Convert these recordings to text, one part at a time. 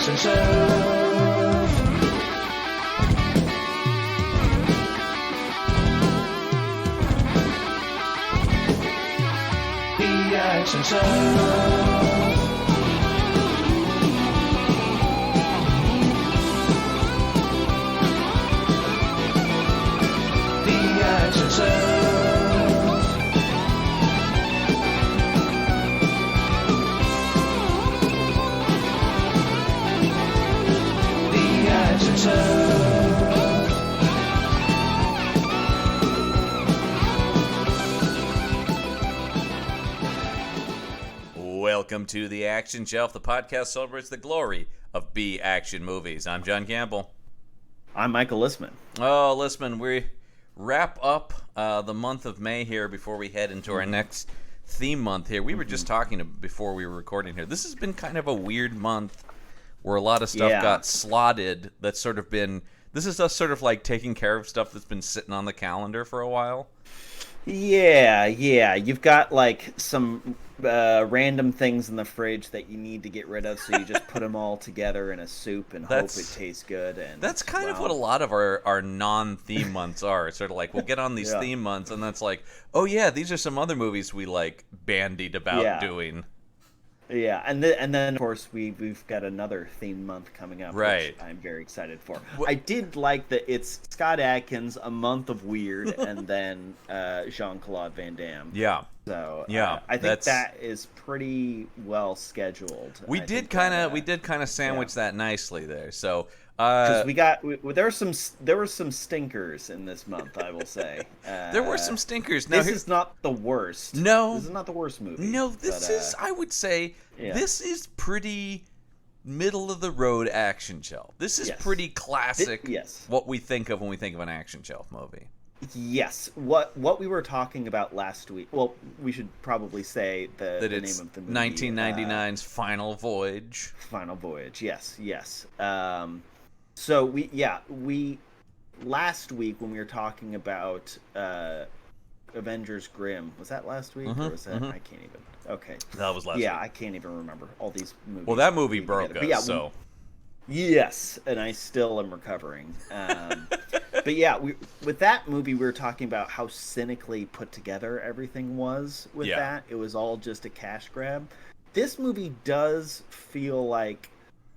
Action Shelf. The Action Shelf. The Action Shelf. The Action Shelf. Welcome to The Action Shelf. The podcast celebrates the glory of B action movies. I'm John Campbell. I'm Michael Listman. Oh, Listman, we wrap up the month of May here before we head into our next theme month here. We were just talking before we were recording here. This has been kind of a weird month where a lot of stuff got slotted. That's sort of been... This is us sort of like taking care of stuff that's been sitting on the calendar for a while. Yeah. You've got like some random things in the fridge that you need to get rid of, so you just put them all together in a soup and hope it tastes good. And that's kind of what a lot of our non-theme months are. It's sort of like we'll get on these theme months, and that's like, oh yeah, these are some other movies we like bandied about doing. Yeah, and then of course we've got another theme month coming up, right? Which I'm very excited for. I did like that it's Scott Adkins, A Month of Weird, and then Jean-Claude Van Damme. Yeah. So I think that is pretty well scheduled. We did kind of sandwich that nicely there. So because there were some stinkers in this month, I will say. There were some stinkers. Now, this is not the worst. No, this is not the worst movie. No, this is. I would say this is pretty middle of the road action shelf. This is pretty classic. What we think of when we think of an action shelf movie. Yes. What we were talking about last week. Well, we should probably say the name of the movie. 1999's Final Voyage. Final Voyage. Yes. So we last week when we were talking about Avengers Grimm, was that last week or was that I can't even. Okay. That was last week. Yeah, I can't even remember all these movies. Well, that movie broke us, so. Yes, and I still am recovering. But yeah, with that movie, we were talking about how cynically put together everything was with that. It was all just a cash grab. This movie does feel like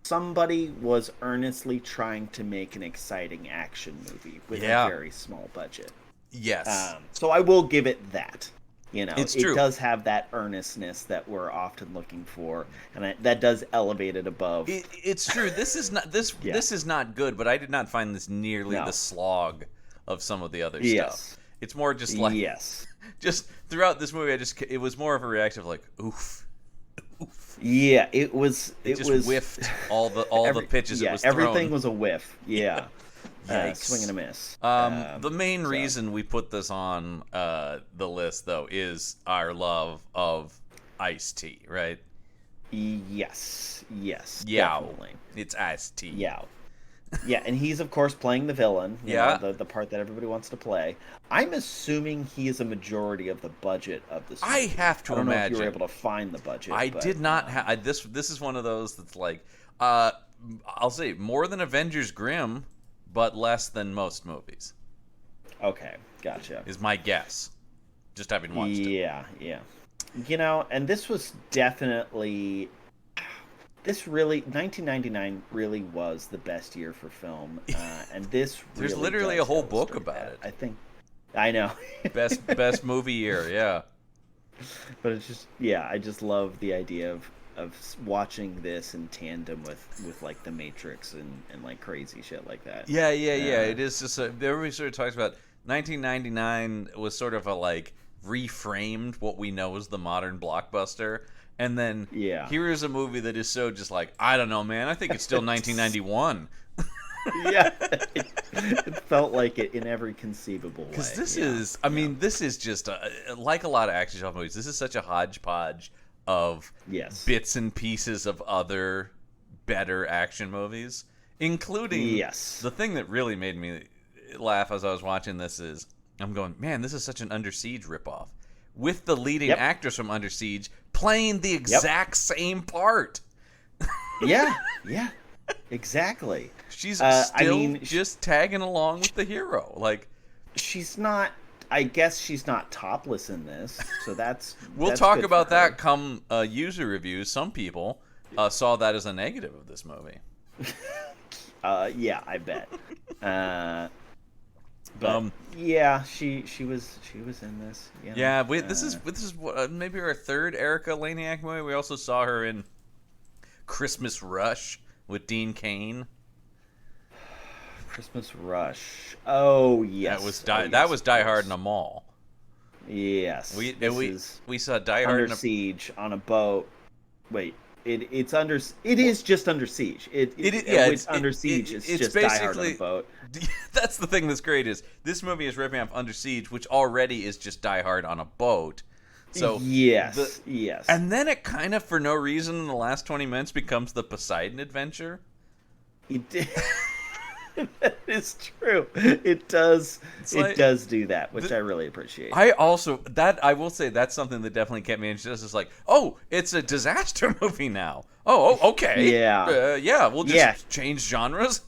somebody was earnestly trying to make an exciting action movie with a very small budget. Yes. So I will give it that. You know, it's it true. Does have that earnestness that we're often looking for, and that does elevate it above. It's true. This is not this is not good, but I did not find this nearly the slog of some of the other stuff. It's more just like just throughout this movie, it was more of a reaction of like oof. Yeah, it was. It just whiffed all the pitches. It was everything thrown. Was a whiff. Yeah. Swing and a miss. The main reason we put this on the list, though, is our love of Ice-T, right? Yes, definitely. It's Ice-T. Yeah, and he's, of course, playing the villain, you know, the part that everybody wants to play. I'm assuming he is a majority of the budget of this movie. I have to imagine. I don't know if you were able to find the budget. Did not have... This is one of those that's like... I'll say, more than Avengers Grimm... but less than most movies. Okay, gotcha. Is my guess. Just having watched it. Yeah. You know, and this was definitely... 1999 really was the best year for film. And this really There's literally a whole book about it. I think. I know. best movie year, yeah. But it's just... Yeah, I just love the idea of watching this in tandem with like The Matrix and like crazy shit like that. Yeah. It is just everybody sort of talks about 1999 was sort of a like reframed what we know as the modern blockbuster, and then here is a movie that is so just like, I don't know, man, I think it's still 1991. Yeah, it felt like it in every conceivable way. Because this is, I mean, this is just like a lot of action genre movies. This is such a hodgepodge of bits and pieces of other better action movies, including the thing that really made me laugh as I was watching this is I'm going, man, this is such an Under Siege ripoff with the leading actress from Under Siege playing the exact same part. Yeah. Exactly. She's still just tagging along with the hero. Like, she's not. I guess she's not topless in this, so that's. We'll that's talk good about for her. that come user reviews. Some people saw that as a negative of this movie. Yeah, I bet. But yeah, she was in this. You know? Yeah, this is maybe our third Erica Laniak movie. We also saw her in Christmas Rush with Dean Cain. Christmas Rush. Oh yes, that was Die Hard in a Mall. Yes, we saw Die Hard Under Siege on a boat. Wait, it is just Under Siege. It's Under Siege. It's just Die Hard on a boat. That's the thing that's great is this movie is ripping off Under Siege, which already is just Die Hard on a boat. So yes, and then it kind of for no reason in the last 20 minutes becomes the Poseidon adventure. It did. That is true. It does. It does do that, which I really appreciate. I will say that's something that definitely kept me interested. It's like, oh, it's a disaster movie now. Oh, okay. Yeah. We'll just change genres.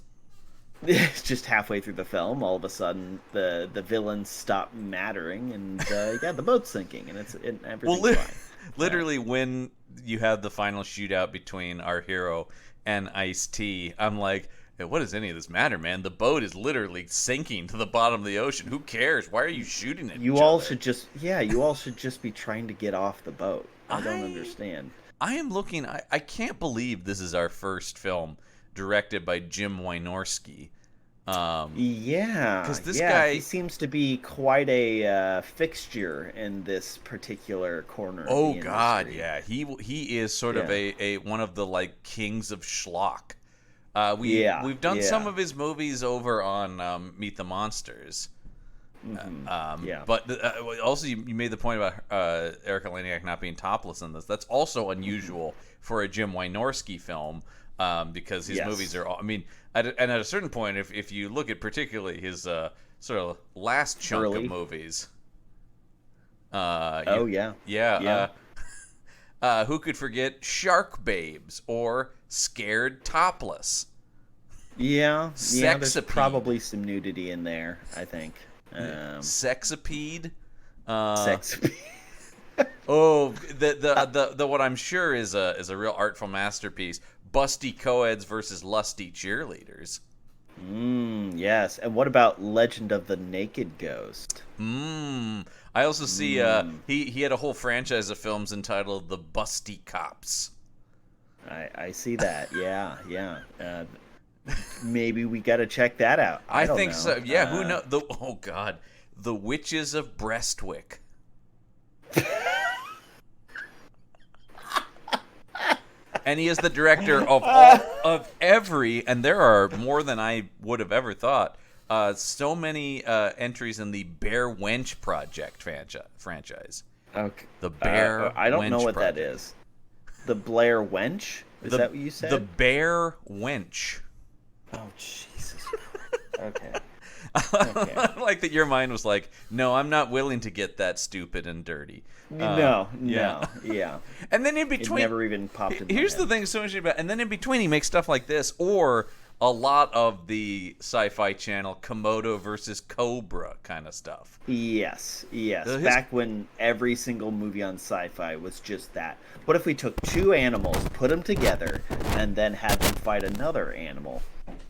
Just halfway through the film, all of a sudden the villains stop mattering, and the boat's sinking, and everything's fine. Literally, when you have the final shootout between our hero and Ice-T, I'm like, hey, what does any of this matter, man? The boat is literally sinking to the bottom of the ocean. Who cares? Why are you shooting at you all should just be trying to get off the boat. I don't understand. I am looking. I can't believe this is our first film directed by Jim Wynorski. Because this guy, he seems to be quite a fixture in this particular corner. Oh of the God, industry. yeah. He is sort of a one of the like kings of schlock. We've done some of his movies over on Meet the Monsters. Mm-hmm. But also you made the point about Erica Laniak not being topless in this. That's also unusual for a Jim Wynorski film because his movies are all, I mean, at a certain point, if you look at particularly his sort of last chunk of movies. Who could forget Shark Babes or Scared Topless? Yeah, there's Sexapede. probably some nudity in there, I think. Sexapede. Sexapede. the what I'm sure is a real artful masterpiece. Busty co-eds versus lusty cheerleaders. Yes. And what about Legend of the Naked Ghost? I also see he had a whole franchise of films entitled The Busty Cops. I see that. Yeah. Maybe we got to check that out. I think know. so. Yeah, who knows? Oh God, The Witches of Brestwick. And he is the director of every, and there are more than I would have ever thought. So many entries in the Bear Wench Project franchise. Okay. The Bear. I don't Wench know what Project. that is. The Blair Wench? Is that what you said? The Bear Wench. Oh Jesus. Okay. I like that your mind was like, no, I'm not willing to get that stupid and dirty. Yeah. And then in between, it never even popped in. Here's the thing that's so interesting about, and then in between, he makes stuff like this, or a lot of the Sci-Fi Channel Komodo versus Cobra kind of stuff. Yes. Back when every single movie on Sci-Fi was just that. What if we took two animals, put them together, and then had them fight another animal?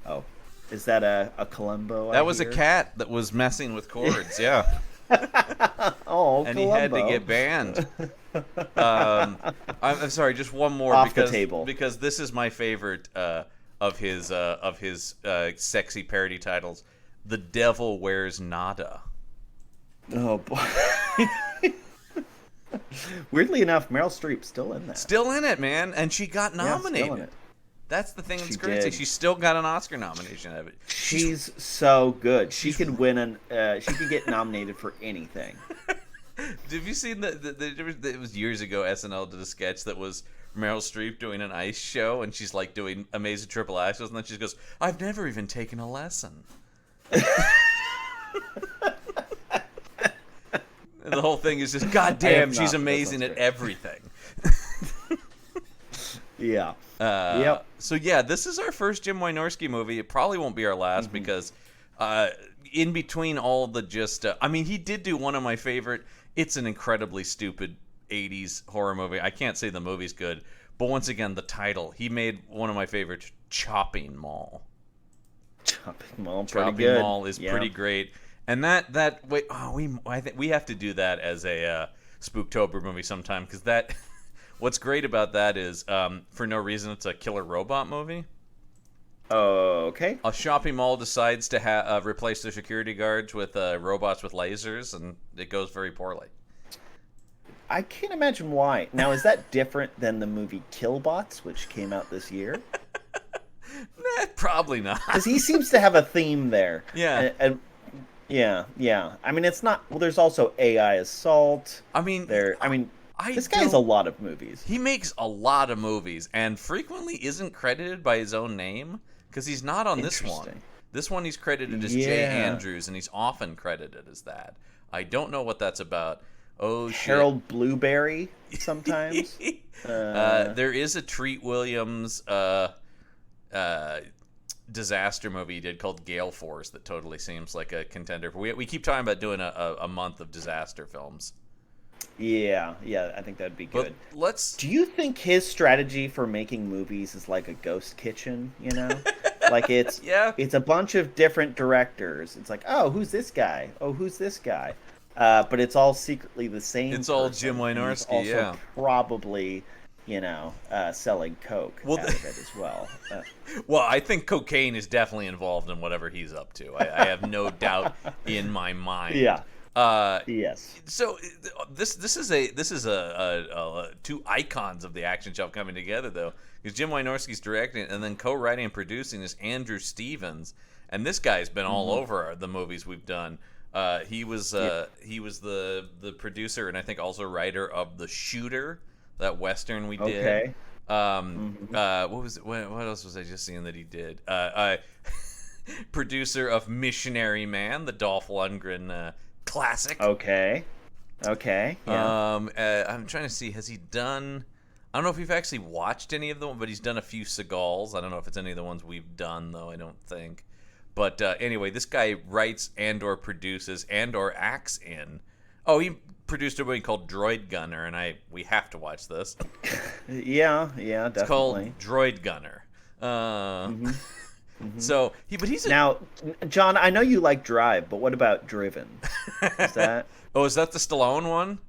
Oh. Is that a Columbo? That was a cat that was messing with cords, yeah. Oh, and Columbo. He had to get banned. I'm sorry, just one more Off the table. because this is my favorite of his sexy parody titles. The Devil Wears Nada. Oh boy. Weirdly enough, Meryl Streep's still in that. Still in it, man, and she got nominated. Still in it. That's the thing that's She crazy. did. She still got an Oscar nomination out of it. She's so good. She could win she could get nominated for anything. Have you seen it was years ago, SNL did a sketch that was Meryl Streep doing an ice show, and she's like doing amazing triple axels, and then she goes, "I've never even taken a lesson." And the whole thing is just, God damn, she's amazing at everything. Yeah. Yep. So yeah, this is our first Jim Wynorski movie. It probably won't be our last because in between all the just, I mean, he did do one of my favorite. It's an incredibly stupid 80s horror movie. I can't say the movie's good, but once again, the title. He made one of my favorites, Chopping Mall. Chopping Mall, pretty Chopping good. Mall is pretty great. And that wait, I think we have to do that as a Spooktober movie sometime, because that. What's great about that is, for no reason, it's a killer robot movie. Okay. A shopping mall decides to replace their security guards with robots with lasers, and it goes very poorly. I can't imagine why. Now, is that different than the movie Killbots, which came out this year? Probably not. Because he seems to have a theme there. Yeah. Yeah. I mean, it's not. Well, there's also AI Assault. I mean, this guy has a lot of movies. He makes a lot of movies, and frequently isn't credited by his own name, because he's not on this one. This one he's credited as Jay Andrews, and he's often credited as that. I don't know what that's about. Oh, shit. Harold Blueberry sometimes. There is a Treat Williams disaster movie he did called Gale Force that totally seems like a contender. We keep talking about doing a month of disaster films. Yeah, I think that'd be good. Do you think his strategy for making movies is like a ghost kitchen, you know? Like it's a bunch of different directors. It's like, oh, who's this guy? Oh, who's this guy? But it's all secretly the same. It's all Jim Wynorski, also probably, selling coke out of it as well. Well, I think cocaine is definitely involved in whatever he's up to. I have no doubt in my mind. Yeah. Yes. So this is a two icons of the action shelf coming together, though, because Jim Wynorski's directing, and then co-writing and producing is Andrew Stevens, and this guy's been all over the movies we've done. He was the producer and I think also writer of The Shooter, that Western we did. Okay. What else was I just seeing that he did? Producer of Missionary Man, the Dolph Lundgren classic. Okay. Yeah. I'm trying to see, has he done? I don't know if we've actually watched any of them, but he's done a few Seagulls. I don't know if it's any of the ones we've done, though. I don't think. But anyway, this guy writes and/or produces and/or acts in. Oh, he produced a movie called Droid Gunner, and we have to watch this. Yeah, definitely. It's called Droid Gunner. So he's now, John. I know you like Drive, but what about Driven? Is that? Is that the Stallone one?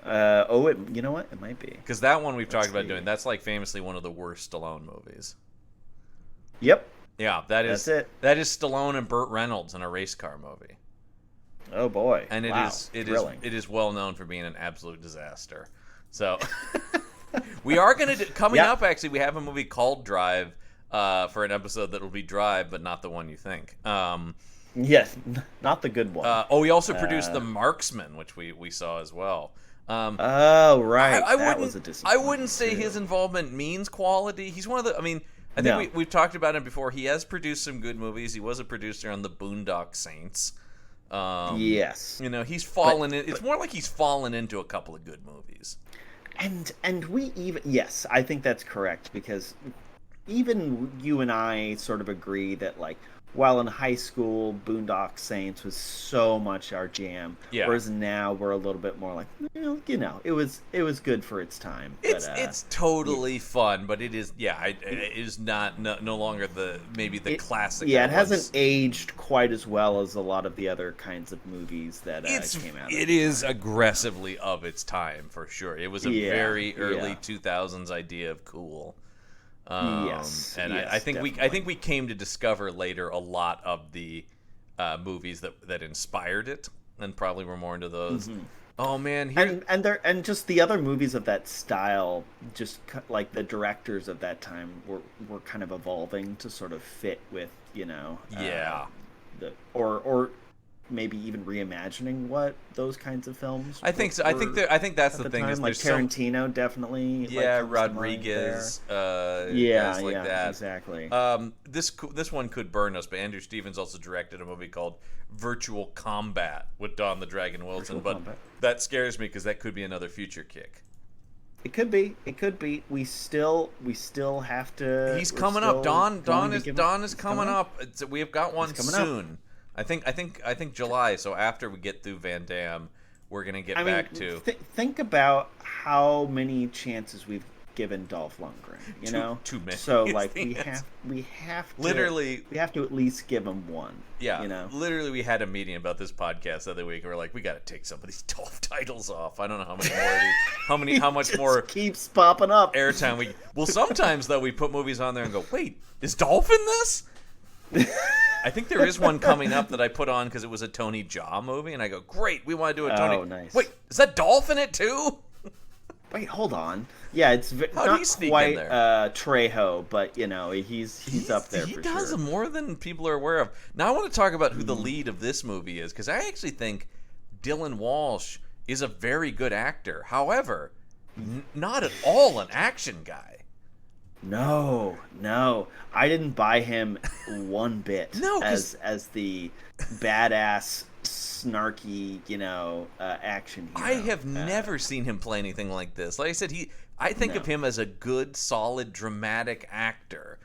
You know what? It might be. Because that one we've talked about doing. That's like famously one of the worst Stallone movies. Yep. Yeah, that's it. That is Stallone and Burt Reynolds in a race car movie. Oh boy! And it is well known for being an absolute disaster. So we are going to coming up. Actually, we have a movie called Drive for an episode that will be Drive, but not the one you think. Yes, not the good one. We also produced The Marksman, which we saw as well. Oh right, that was a disappointment. I wouldn't say his involvement means quality. He's one of the. I mean, I think we've talked about him before. He has produced some good movies. He was a producer on The Boondock Saints. Yes. He's fallen in. It's more like he's fallen into a couple of good movies. And we even I think that's correct, because even you and I sort of agree that, like, while in high school, Boondock Saints was so much our jam, whereas now we're a little bit more like, it was good for its time. It's totally fun, but it is it is not no longer the classic. Yeah, it hasn't aged quite as well as a lot of the other kinds of movies that came out. It is aggressively of its time for sure. It was a very early 2000s idea of cool. I think we came to discover later a lot of the movies that inspired it, and probably were more into those. Oh man, and just the other movies of that style, just like the directors of that time were kind of evolving to sort of fit with or maybe even reimagining what those kinds of films. I think so. I think that's the thing. Is like Tarantino definitely. Rodriguez. Guys like that. Exactly. This one could burn us, but Andrew Stevens also directed a movie called Virtual Combat with Don the Dragon Wilson. That scares me because that could be another future kick. It could be. It could be. We still have to. He's coming up. Dawn is coming up. We've got one soon. Up. I think July. So after we get through Van Damme, we're gonna get back to. Think about how many chances we've given Dolph Lundgren. You know, too many. So like we have to literally we have to at least give him one. Yeah, you know. Literally, we had a meeting about this podcast the other week. And we're like, we got to take some of these Dolph titles off. I don't know how many more. How much more keeps popping up airtime we. Well, sometimes though we put movies on there and go, wait, is Dolph in this? I think there is one coming up that I put on because it was a Tony Jaa movie, and I go, great, we want to do a Tony. Oh, nice. Wait, is that Dolph in it too? Wait, hold on. Yeah, it's not quite Trejo, but you know he's up there. He for does sure. more than people are aware of. Now I want to talk about who the lead of this movie is, because I actually think Dylan Walsh is a very good actor. However, not at all an action guy. No, I didn't buy him one bit. No, as the badass, snarky, action hero. I have never seen him play anything like this. Like I said, I think of him as a good, solid, dramatic actor.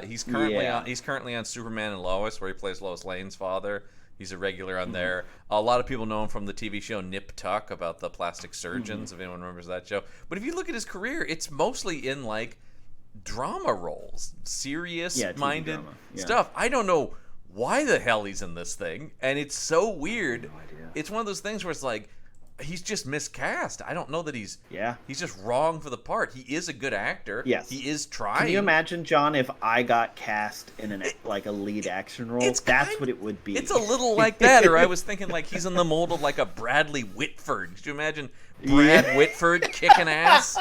He's currently on Superman and Lois, where he plays Lois Lane's father. He's a regular on there. A lot of people know him from the TV show Nip Tuck about the plastic surgeons, if anyone remembers that show. But if you look at his career, it's mostly in like drama roles, serious-minded stuff. I don't know why the hell he's in this thing, and it's so weird. No idea. It's one of those things where it's like he's just miscast. I don't know that he's just wrong for the part. He is a good actor. Yes, he is trying. Can you imagine, John, if I got cast in a lead action role? That's what it would be. It's a little like that. Or I was thinking like he's in the mold of like a Bradley Whitford. Could you imagine Brad Whitford kicking ass?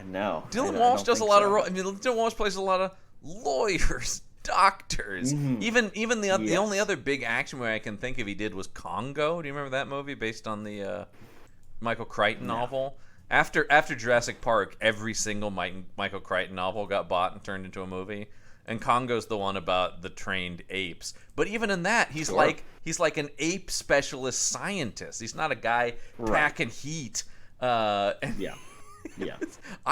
No. Dylan Walsh does a lot of roles. I mean, Dylan Walsh plays a lot of lawyers, doctors. Even the only other big action movie I can think of he did was Congo. Do you remember that movie based on the Michael Crichton novel? After Jurassic Park, every single Michael Crichton novel got bought and turned into a movie. And Congo's the one about the trained apes. But even in that, he's like an ape specialist scientist. He's not a guy packing heat. I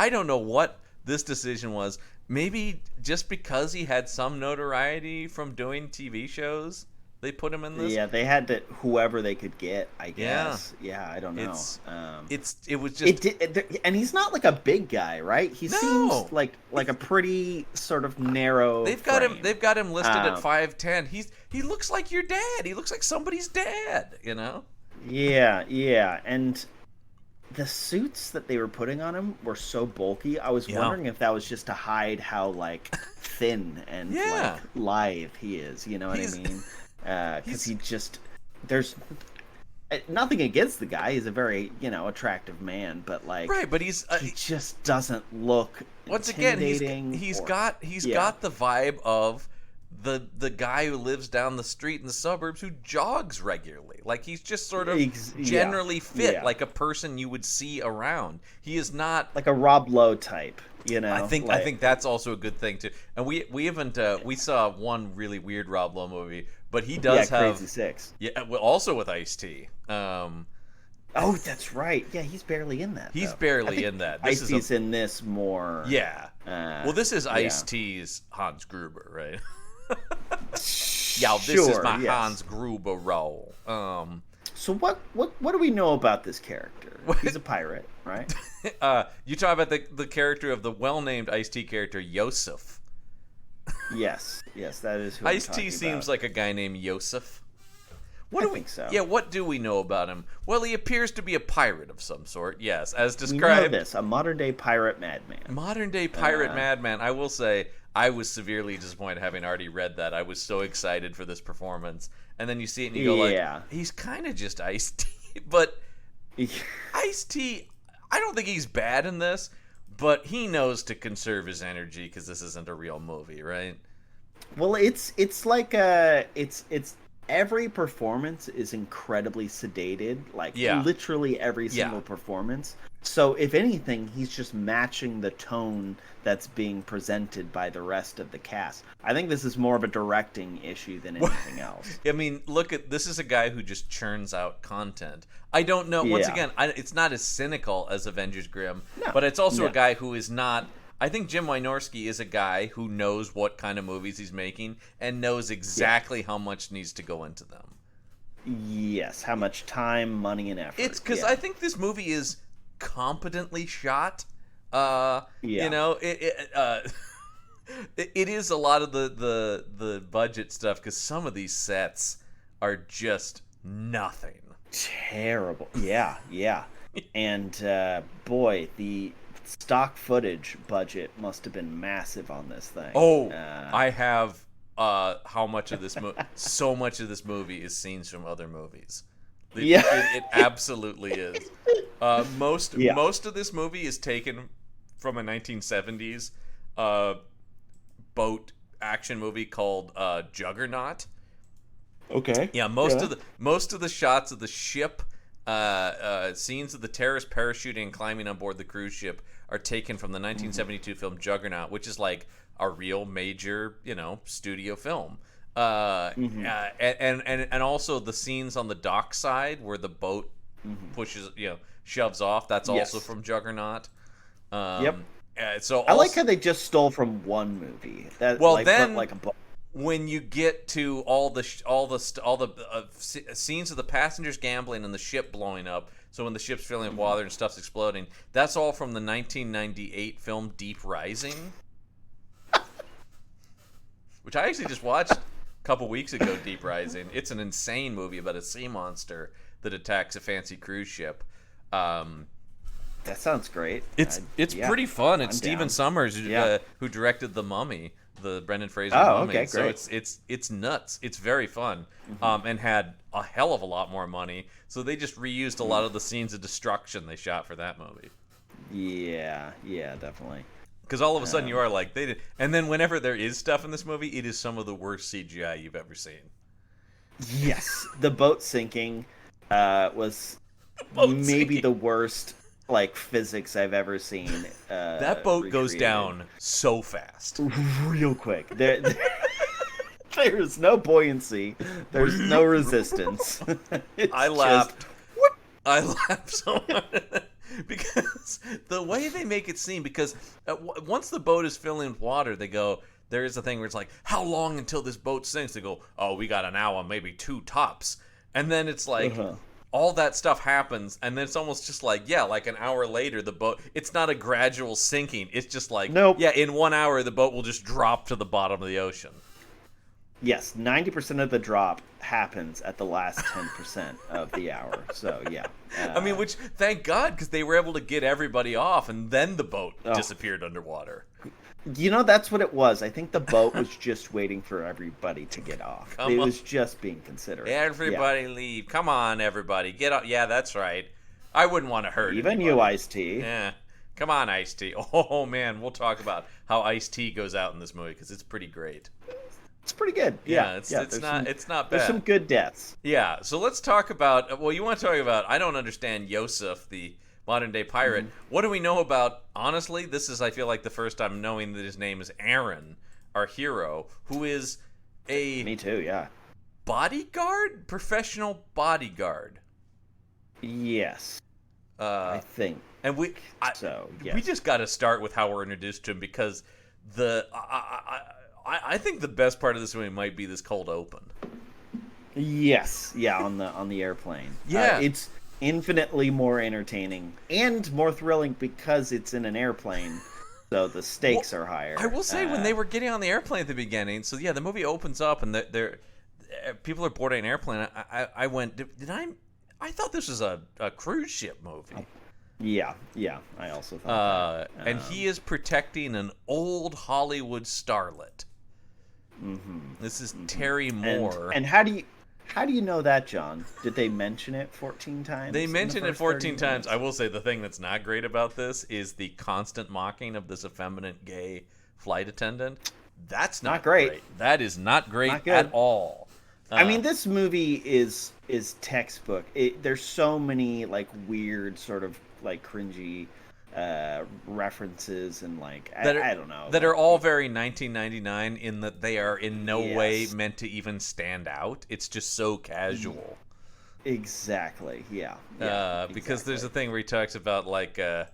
don't know what this decision was. Maybe just because he had some notoriety from doing TV shows, they put him in this. Yeah, they had to whoever they could get, I guess. Yeah, I don't know. It was just and he's not like a big guy, right? He seems like a pretty sort of narrow. They've got him listed at 5'10". He looks like your dad. He looks like somebody's dad, you know? Yeah, and the suits that they were putting on him were so bulky. I was wondering if that was just to hide how like thin and like lithe he is. You know what I mean? Because he just there's nothing against the guy. He's a very attractive man, but like but he just doesn't look once again. He's got the vibe of the guy who lives down the street in the suburbs who jogs regularly. Like he's just sort of generally fit, like a person you would see around. He is not like a Rob Lowe type, I think that's also a good thing too. And we haven't we saw one really weird Rob Lowe movie, but he does have Crazy Six. Yeah, also with Ice-T. Oh, that's right. Yeah, he's barely in that. He's barely in that. Ice-T's in this more. Yeah. Well, this is Ice-T's Hans Gruber, right? This is my Hans Gruber role. So what do we know about this character? He's a pirate, right? You talk about the character of the well-named Ice-T character, Yosef. Yes, that is who Ice-T seems like a guy named Yosef. I think so. Yeah, what do we know about him? Well, he appears to be a pirate of some sort, yes, as described. We know this, a modern-day pirate madman. Modern-day pirate madman. I will say, I was severely disappointed having already read that. I was so excited for this performance. And then you see it and you go like, he's kind of just Ice-T. But Ice-T, I don't think he's bad in this, but he knows to conserve his energy because this isn't a real movie, right? Well, it's like every performance is incredibly sedated, like literally every single performance. So if anything, he's just matching the tone that's being presented by the rest of the cast. I think this is more of a directing issue than anything else. I mean, this is a guy who just churns out content. I don't know. Once again, it's not as cynical as Avengers Grimm, but it's also a guy who is not. I think Jim Wynorski is a guy who knows what kind of movies he's making and knows exactly how much needs to go into them. Yes, how much time, money, and effort. It's because I think this movie is competently shot. You know, it is a lot of the budget stuff because some of these sets are just nothing. Terrible. Yeah. And boy, the stock footage budget must have been massive on this thing. I have how much of this so much of this movie is scenes from other movies. It absolutely is. Most of this movie is taken from a 1970s boat action movie called Juggernaut. Okay. Yeah, most of the shots of the ship, scenes of the terrorists parachuting and climbing on board the cruise ship are taken from the 1972 film Juggernaut, which is like a real major, studio film. And also the scenes on the dock side where the boat pushes, shoves off. That's also from Juggernaut. So I like how they just stole from one movie. When you get to all the scenes of the passengers gambling and the ship blowing up, so when the ship's filling with water and stuff's exploding, that's all from the 1998 film Deep Rising, which I actually just watched a couple weeks ago. Deep Rising. It's an insane movie about a sea monster that attacks a fancy cruise ship. That sounds great. It's pretty fun. It's Stephen Sommers who directed The Mummy, the Brendan Fraser Mummy. Okay, so great. it's nuts. It's very fun, and had a hell of a lot more money. So they just reused a lot of the scenes of destruction they shot for that movie. Yeah, definitely. Because all of a sudden you are like, they did. And then whenever there is stuff in this movie, it is some of the worst CGI you've ever seen. Yes, the boat sinking was maybe the worst physics I've ever seen. That boat goes down so fast, real quick. There's no buoyancy. There's no resistance. I laughed so hard because the way they make it seem. Because once the boat is filling with water, they go. There is a thing where it's like, how long until this boat sinks? They go, oh, we got an hour, maybe 2 tops, and then it's like. All that stuff happens, and then it's almost just like an hour later, the boat, it's not a gradual sinking. It's just like, in 1 hour, the boat will just drop to the bottom of the ocean. Yes, 90% of the drop happens at the last 10% of the hour. So, yeah. Which, thank God, because they were able to get everybody off, and then the boat disappeared underwater. That's what it was. I think the boat was just waiting for everybody to get off. It was just being considerate. Everybody leave. Come on, everybody. Get off. Yeah, that's right. I wouldn't want to hurt even anybody. You, Ice-T. Yeah. Come on, Ice-T. Oh, man. We'll talk about how Ice-T goes out in this movie, because it's pretty great. It's pretty good. It's not bad. There's some good deaths. Yeah. So let's talk about, you want to talk about, I don't understand Yosef, the modern-day pirate. What do we know about, honestly, this is, I feel like, the first time knowing that his name is Aaron, our hero, who is a... Me too, yeah. Bodyguard? Professional bodyguard. Yes. I think. And we just got to start with how we're introduced to him, because I think the best part of this movie might be this cold open. Yes. Yeah, on the airplane. Yeah. It's infinitely more entertaining and more thrilling because it's in an airplane, so the stakes are higher. I will say, when they were getting on the airplane at the beginning, so the movie opens up and people are boarding an airplane. I went, I thought this was a cruise ship movie. Yeah, I also thought that. And he is protecting an old Hollywood starlet. This is Terry Moore. And how do you know that, John? Did they mention it 14 times? They mentioned it 14 times. I will say the thing that's not great about this is the constant mocking of this effeminate gay flight attendant. That's not great. That is not great at all. This movie is textbook. There's so many weird sort of like cringy references and like I don't know, that are all very 1999 in that they are in no way meant to even stand out. It's just so casual. Exactly. Yeah. Because there's a thing where he talks about like there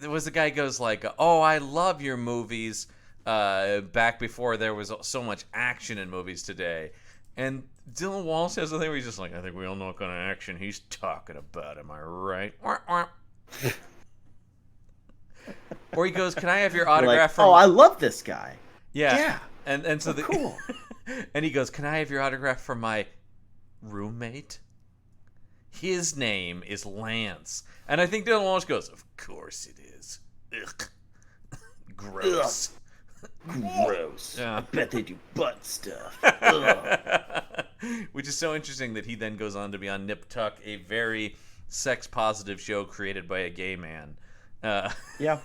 was a guy goes like, "Oh, I love your movies." Back before there was so much action in movies today, and Dylan Walsh has a thing where he's just like, "I think we all know what kind of action he's talking about. Am I right?" Or he goes, "Can I have your autograph from?" Oh, I love this guy. Yeah. And so cool. And he goes, "Can I have your autograph from my roommate? His name is Lance." And I think Dylan Walsh goes, "Of course it is. Ugh. Gross." Ugh. Gross. Yeah. I bet they do butt stuff. Which is so interesting that he then goes on to be on Nip Tuck, a very sex-positive show created by a gay man. Yeah.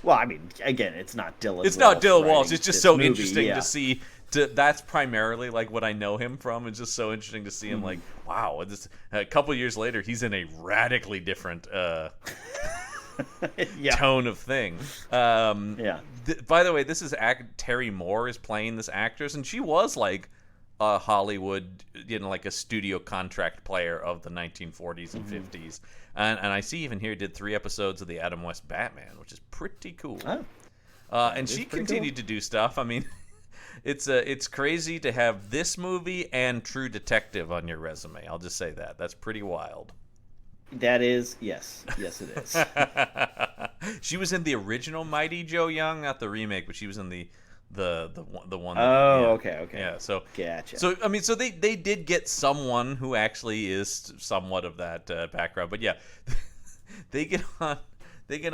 Well, I mean, again, it's not Dylan. It's not Dylan Walsh. It's just so movie, interesting to see. That's primarily like what I know him from. It's just so interesting to see him like, wow. This a couple years later, he's in a radically different tone of thing. By the way, this is Terry Moore is playing this actress, and she was like a Hollywood, like a studio contract player of the 1940s and 50s. And I see even here did 3 episodes of the Adam West Batman, which is pretty cool. And she continued to do stuff. I mean, it's crazy to have this movie and True Detective on your resume. I'll just say that. That's pretty wild. That is, yes, it is. She was in the original Mighty Joe Young, not the remake, but she was in the one. Okay. Yeah, so gotcha. So I mean, so they did get someone who actually is somewhat of that background, but yeah, they get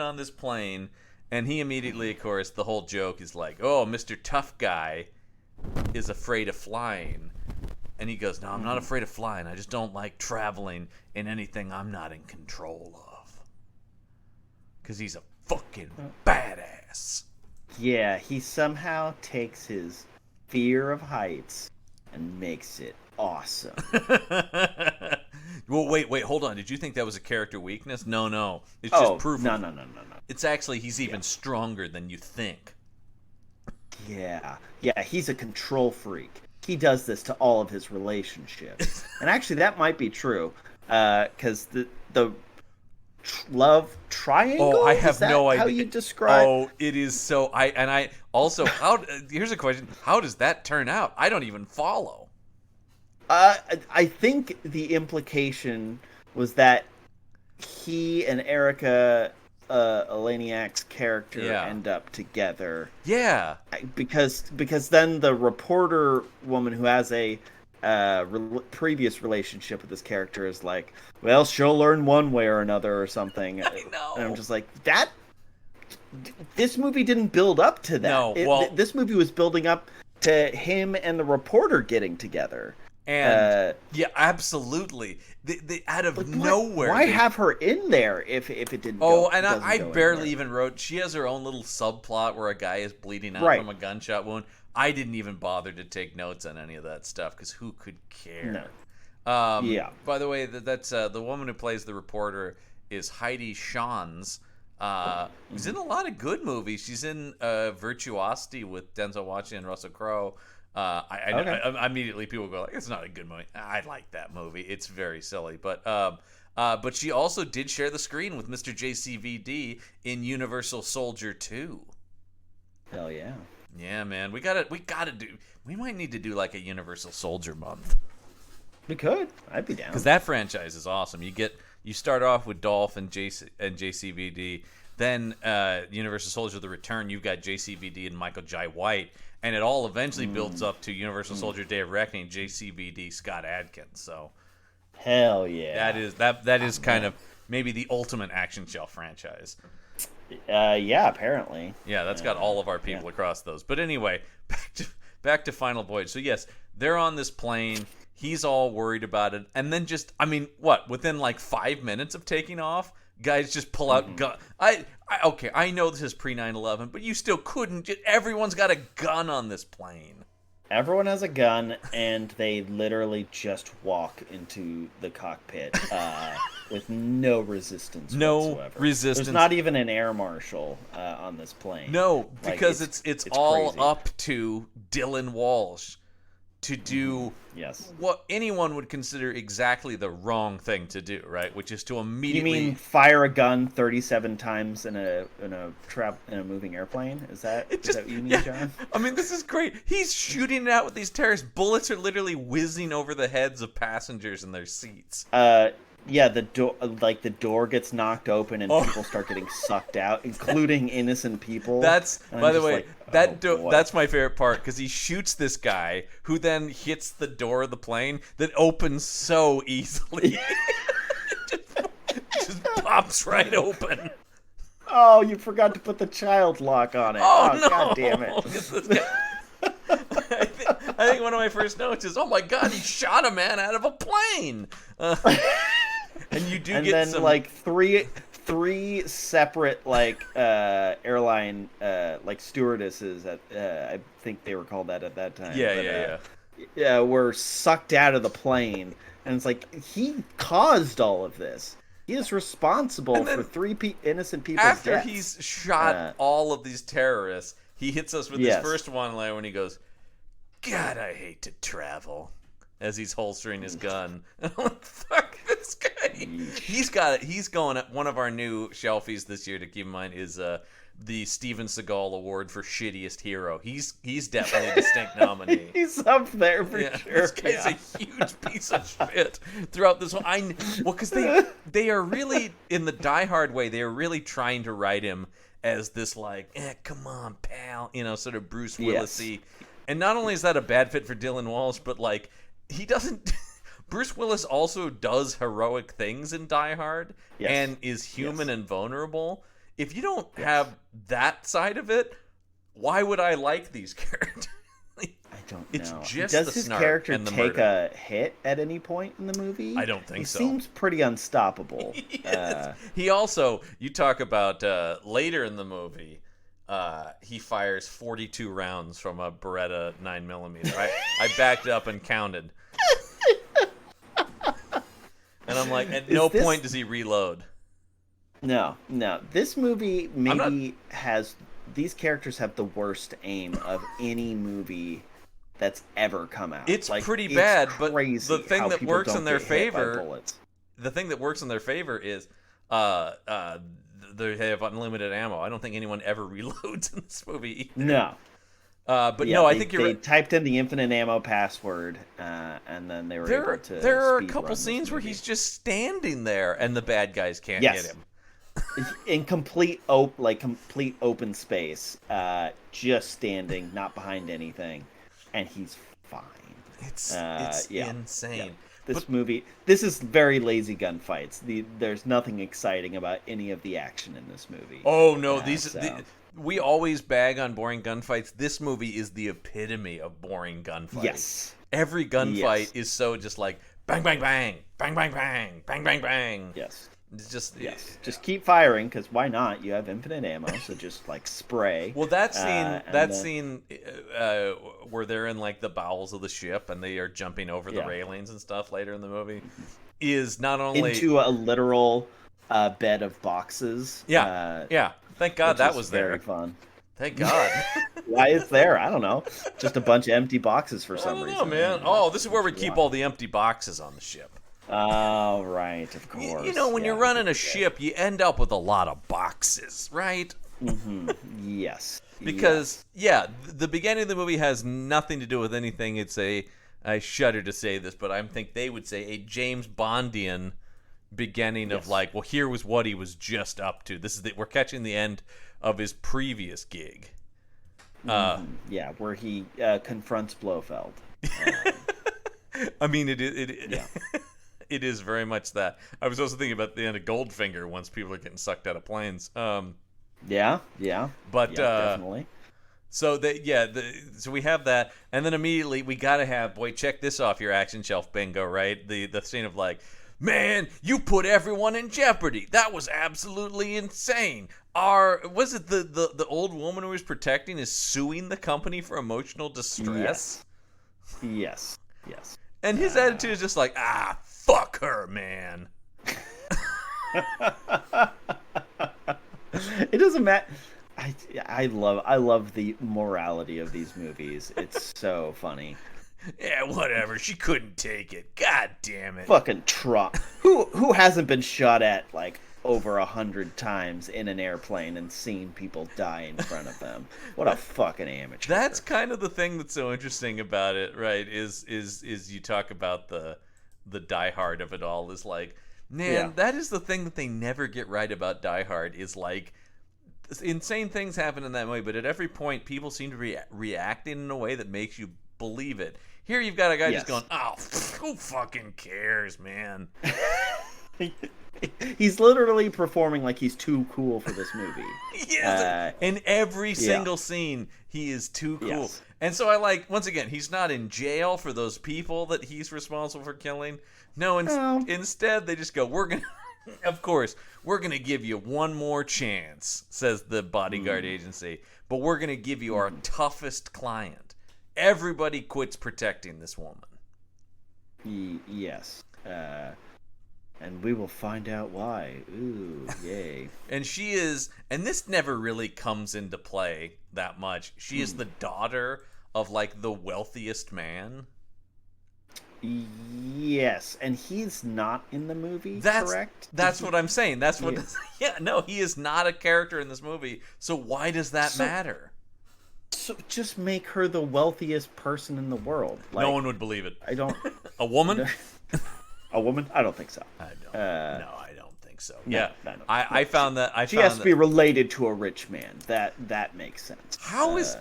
on this plane, and he immediately, of course, the whole joke is like, "Oh, Mr. Tough Guy is afraid of flying." And he goes, "No, I'm not afraid of flying. I just don't like traveling in anything I'm not in control of." Because he's a fucking badass. Yeah, he somehow takes his fear of heights and makes it awesome. Well, wait, hold on. Did you think that was a character weakness? No. It's just proof. No. It's actually, he's even stronger than you think. Yeah, he's a control freak. He does this to all of his relationships. And actually, that might be true. Because the love triangle? Oh, I have no idea. How you describe? Oh, it is so. I also, here's a question. How does that turn out? I don't even follow. I think the implication was that he and Erica Eleniak's character end up together. Yeah. Because then the reporter woman who has a previous relationship with this character is like, well, she'll learn one way or another or something. I know. And I'm just like, this movie didn't build up to that. No, this movie was building up to him and the reporter getting together. And yeah, absolutely. They out of nowhere. Why have her in there if it didn't? I barely even wrote. She has her own little subplot where a guy is bleeding out from a gunshot wound. I didn't even bother to take notes on any of that stuff because who could care? No. By the way, that's the woman who plays the reporter is Heidi Shans. Who's in a lot of good movies. She's in Virtuosity with Denzel Washington and Russell Crowe. I immediately people go like, it's not a good movie. I like that movie. It's very silly, but she also did share the screen with Mr. JCVD in Universal Soldier 2. Hell yeah. Yeah, man. We might need to do like a Universal Soldier month. We could. I'd be down. Because that franchise is awesome. You start off with Dolph and JCVD, then Universal Soldier: The Return. You've got JCVD and Michael Jai White. And it all eventually builds up to Universal Soldier: Day of Reckoning, JCVD, Scott Adkins. So, hell yeah, that is kind of maybe the ultimate action shelf franchise. Yeah, apparently. Yeah, that's got all of our people across those. But anyway, back to Final Voyage. So yes, they're on this plane. He's all worried about it, and then within like 5 minutes of taking off, guys just pull out gun. I know this is pre 9/11, but you still couldn't. Everyone's got a gun on this plane. Everyone has a gun, and they literally just walk into the cockpit. with no resistance No whatsoever. resistance. There's not even an air marshal on this plane. No, Like, because it's all crazy. up to Dylan Walsh to do what anyone would consider exactly the wrong thing to do, right? Which is to immediately... You mean fire a gun 37 times in a moving airplane? Is that what you mean, John? I mean, this is great. He's shooting it out with these terrorists. Bullets are literally whizzing over the heads of passengers in their seats. Yeah, the door gets knocked open and people start getting sucked out, including innocent people. That's, by the way, like, that's my favorite part, because he shoots this guy who then hits the door of the plane that opens so easily. just pops right open. Oh, you forgot to put the child lock on it. Oh no! God damn it. I think one of my first notes is, oh my god, he shot a man out of a plane. And you do get then some... like three separate like airline like stewardesses at I think they were called that at that time. Yeah, were sucked out of the plane, and it's like he caused all of this. He is responsible for three innocent people's deaths. After he's shot all of these terrorists, he hits us with his first one-liner when he goes, "God, I hate to travel," as he's holstering his gun. And I'm like, fuck this guy. He's going at one of our new shelfies this year to keep in mind is the Steven Seagal Award for Shittiest Hero. He's definitely a distinct nominee. He's up there for sure. This guy's a huge piece of shit throughout this one. Because they are really, in the Die Hard way, they are really trying to write him as this like, come on, pal, sort of Bruce Willis-y. Yes. And not only is that a bad fit for Dylan Walsh, but like he doesn't. Bruce Willis also does heroic things in Die Hard and is human and vulnerable. If you don't have that side of it, why would I like these characters? I don't know. It's just Does the his snark character and the take murder. a hit at any point in the movie? I don't think so. He seems pretty unstoppable. He also, you talk about later in the movie, he fires 42 rounds from a Beretta 9mm. I backed up and counted. And I'm like, at no point does he reload. No. This movie has... These characters have the worst aim of any movie that's ever come out. It's pretty bad, but the thing that works in their favor... The thing that works in their favor is they have unlimited ammo. I don't think anyone ever reloads in this movie either. No. I think they typed in the infinite ammo password, and then they were able to. There are a couple scenes where he's just standing there, and the bad guys can't get him. In complete open space, just standing, not behind anything, and he's fine. It's insane. Yeah. This is very lazy gunfights. There's nothing exciting about any of the action in this movie. Oh no, we always bag on boring gunfights. This movie is the epitome of boring gunfights. Yes. Every gunfight is so just like bang, bang, bang, bang, bang, bang, bang, bang, bang. Yes. It's just just keep firing, because why not? You have infinite ammo, so just like spray. Well, scene where they're in like the bowels of the ship and they are jumping over the railings and stuff later in the movie is not only into a literal bed of boxes. Thank God that was there. Very fun. Thank God. Why it's there? I don't know. Just a bunch of empty boxes for some reason. Oh man! Oh, this is where we keep all the empty boxes on the ship. Oh, right, of course. When you're running a ship, you end up with a lot of boxes, right? Mm-hmm. Yes. Because, the beginning of the movie has nothing to do with anything. It's I shudder to say this, but I think they would say a James Bondian beginning of like, well, here was what he was just up to. We're catching the end of his previous gig. Where he confronts Blofeld. I mean, it is very much that. I was also thinking about the end of Goldfinger once people are getting sucked out of planes. But definitely. So so we have that, and then immediately we gotta have, boy, check this off your action shelf bingo, right? The scene of like, man, you put everyone in jeopardy. That was absolutely insane. Was it the old woman who was protecting is suing the company for emotional distress? Yes. And his attitude is just like, fuck her, man. It doesn't matter. I love the morality of these movies. It's so funny. Yeah, whatever. She couldn't take it. God damn it. Fucking Trump. Who hasn't been shot at like over 100 times in an airplane and seen people die in front of them? What a fucking amateur. That's kind of the thing that's so interesting about it, right? Is you talk about the Die Hard of it all is like, man, Yeah. that is the thing that they never get right about Die Hard is like insane things happen in that movie, but at every point people seem to react in a way that makes you believe it. Here you've got a guy just going, "Oh, who fucking cares, man?" He's literally performing like he's too cool for this movie. Yes. In every single scene, he is too cool. Yes. And so I like, once again, he's not in jail for those people that he's responsible for killing. No, instead they just go, of course, we're going to give you one more chance, says the bodyguard agency, but we're going to give you our toughest client. Everybody quits protecting this woman. Yes. And we will find out why. Ooh, yay. And she is, and this never really comes into play that much. She is the daughter of like the wealthiest man. Yes, and he's not in the movie, correct? That's what I'm saying. That's what. Yeah, no, he is not a character in this movie. So why does that matter? So just make her the wealthiest person in the world. Like, no one would believe it. I don't. A woman? A woman? I don't think so. I don't. No, I don't think so. No, Yeah, no. I found that. She has to be related to a rich man. That makes sense. How is?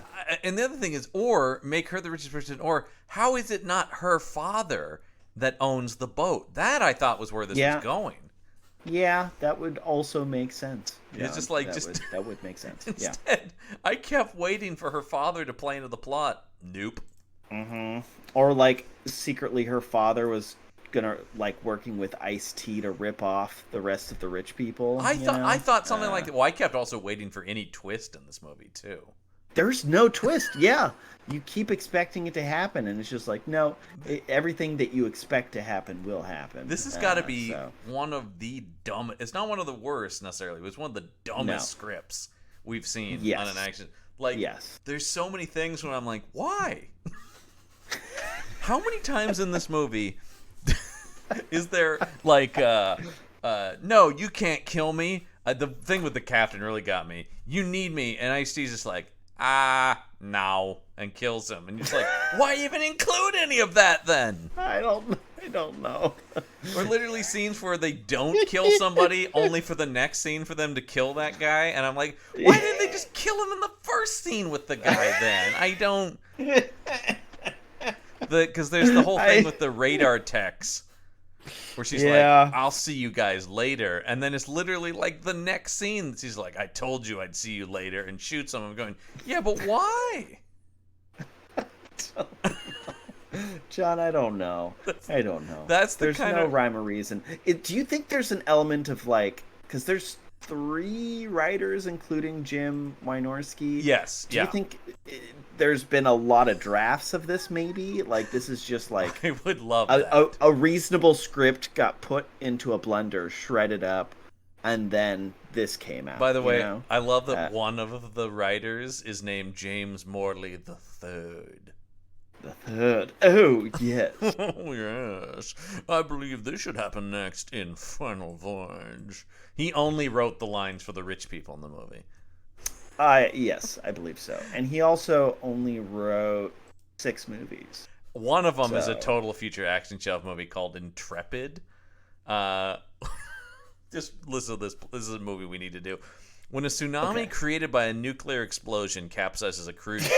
And the other thing is, or make her the richest person, or how is it not her father that owns the boat? That I thought was where this was going. Yeah, that would also make sense. It's just like that would make sense. Instead, I kept waiting for her father to play into the plot. Nope. Mm-hmm. Or like secretly, her father was gonna like working with Ice-T to rip off the rest of the rich people. I thought something like that. Well, I kept also waiting for any twist in this movie too. There's no twist. Yeah, you keep expecting it to happen, and it's just like, no, everything that you expect to happen will happen. This has got to be one of the dumbest. It's not one of the worst necessarily. It was one of the dumbest scripts we've seen on an action. Like, there's so many things when I'm like, why? How many times in this movie is there like, no, you can't kill me? The thing with the captain really got me. You need me, and Ice-T's just like, no, and kills him. And you're just like, why even include any of that then? I don't know. Or literally scenes where they don't kill somebody only for the next scene for them to kill that guy. And I'm like, why didn't they just kill him in the first scene with the guy then? I don't. Because there's the whole thing with the radar techs. Where she's like, I'll see you guys later. And then it's literally like the next scene. She's like, I told you I'd see you later. And shoots him. I'm going, yeah, but why? John, I don't know. There's no rhyme or reason. Do you think there's an element of like, because there's 3 writers, including Jim Wynorski. Yes. Do you think there's been a lot of drafts of this? Maybe like this is just like I would love that. A reasonable script got put into a blender, shredded up, and then this came out. By the way, I love that one of the writers is named James Morley the Third. The Third. Oh, yes. Oh, yes. I believe this should happen next in Final Voyage. He only wrote the lines for the rich people in the movie. Yes, I believe so. And he also only wrote 6 movies. One of them is a total feature action shelf movie called Intrepid. Just listen to this. This is a movie we need to do. When a tsunami created by a nuclear explosion capsizes a cruise ship,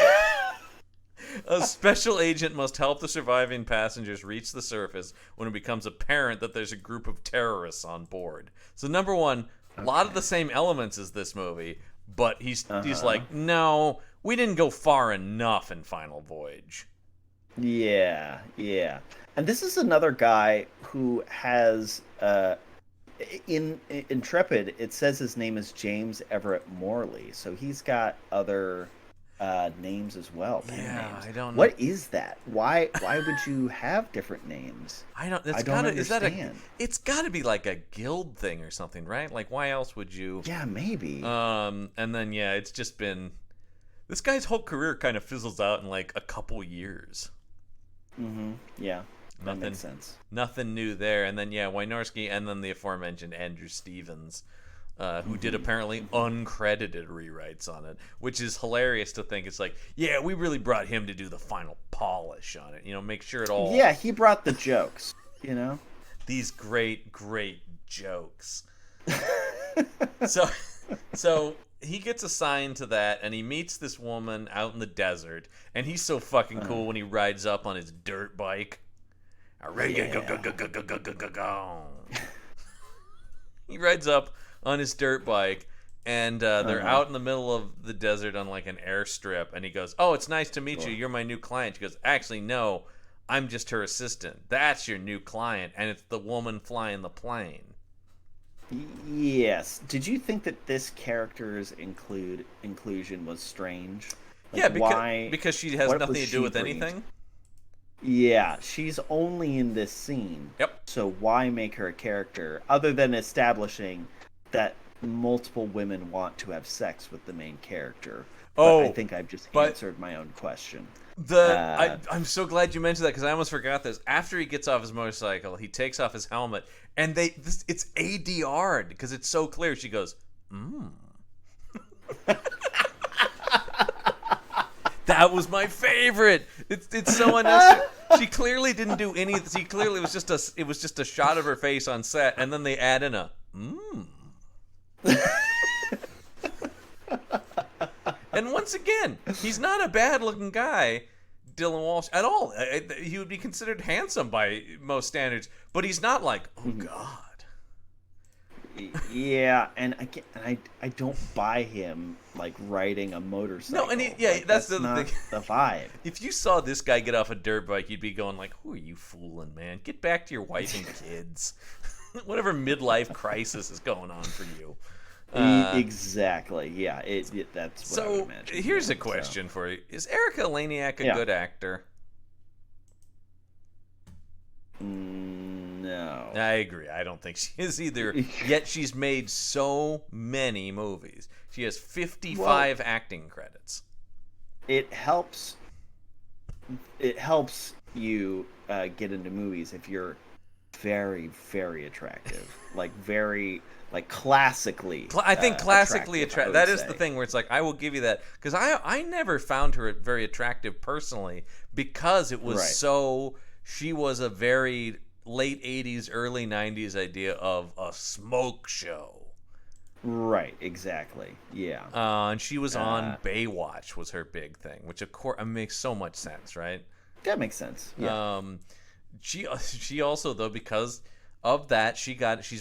a special agent must help the surviving passengers reach the surface when it becomes apparent that there's a group of terrorists on board. So number one, a lot of the same elements as this movie, but he's like, no, we didn't go far enough in Final Voyage. Yeah. And this is another guy who has, in Intrepid, it says his name is James Everett Morley. So he's got other names as well. Pen names. I don't know. What is that? Why would you have different names? I don't understand. Is that it's got to be like a guild thing or something, right? Like, why else would you? Yeah, maybe. And then it's just been, this guy's whole career kind of fizzles out in like a couple years. Mm-hmm. Yeah, that makes sense. Nothing new there. And then Wynorski, and then the aforementioned Andrew Stevens, who did apparently uncredited rewrites on it, which is hilarious to think. It's like, we really brought him to do the final polish on it. Make sure it all. Yeah, he brought the jokes. These great jokes. So he gets assigned to that, and he meets this woman out in the desert, and he's so fucking cool when he rides up on his dirt bike. He rides up on his dirt bike, and they're out in the middle of the desert on like an airstrip, and he goes, "Oh, it's nice to meet you. You're my new client." She goes, "Actually, no, I'm just her assistant. That's your new client, and it's the woman flying the plane." Yes. Did you think that this character's inclusion was strange? Because she has nothing to do with anything. Yeah, she's only in this scene. Yep. So why make her a character other than establishing that multiple women want to have sex with the main character? But I think I've just answered my own question. I'm so glad you mentioned that, because I almost forgot this. After he gets off his motorcycle, he takes off his helmet, and it's ADR'd because it's so clear. She goes, That was my favorite. It's so unnecessary. She clearly didn't do any. She clearly was just a shot of her face on set, and then they add in a And once again, he's not a bad-looking guy, Dylan Walsh, at all. He would be considered handsome by most standards, but he's not like, oh God. Yeah, and I don't buy him like riding a motorcycle. No, and that's the not thing. The vibe. If you saw this guy get off a dirt bike, you'd be going like, "Who are you fooling, man? Get back to your wife and kids." Whatever midlife crisis is going on for you. Exactly. Yeah. That's what I would imagine. Here's a question for you: is Erica Laniak a good actor? No. I agree. I don't think she is either. Yet she's made so many movies. She has 55 acting credits. It helps. It helps you get into movies if you're very, very attractive, like classically. I think classically attractive. That is the thing where it's like, I will give you that, because I never found her very attractive personally, because it was so. She was a very late 80s, early 90s idea of a smoke show. Right, exactly. Yeah. And she was on Baywatch was her big thing, which of course makes so much sense, right? That makes sense. Yeah. She also, though, because of that,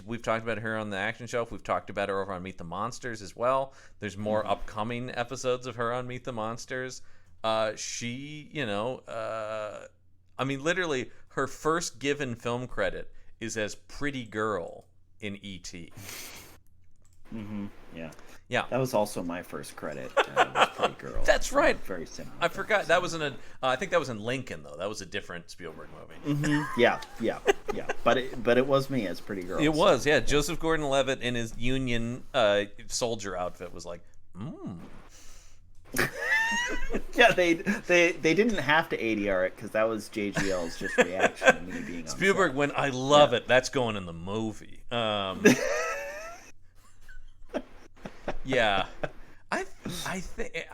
we've talked about her on the Action Shelf. We've talked about her over on Meet the Monsters as well. There's more upcoming episodes of her on Meet the Monsters. Literally, her first given film credit is as Pretty Girl in E.T. Mm-hmm. Yeah. Yeah. That was also my first credit. Was Pretty Girl. That's right. Very similar. I forgot. That was I think that was in Lincoln, though. That was a different Spielberg movie. Mm-hmm. Yeah. But it was me as Pretty Girl. It was, yeah. Joseph Gordon-Levitt in his Union soldier outfit was like, Yeah, they didn't have to ADR it, because that was JGL's just reaction to me being on Spielberg set. went, I love it. That's going in the movie. Yeah. I think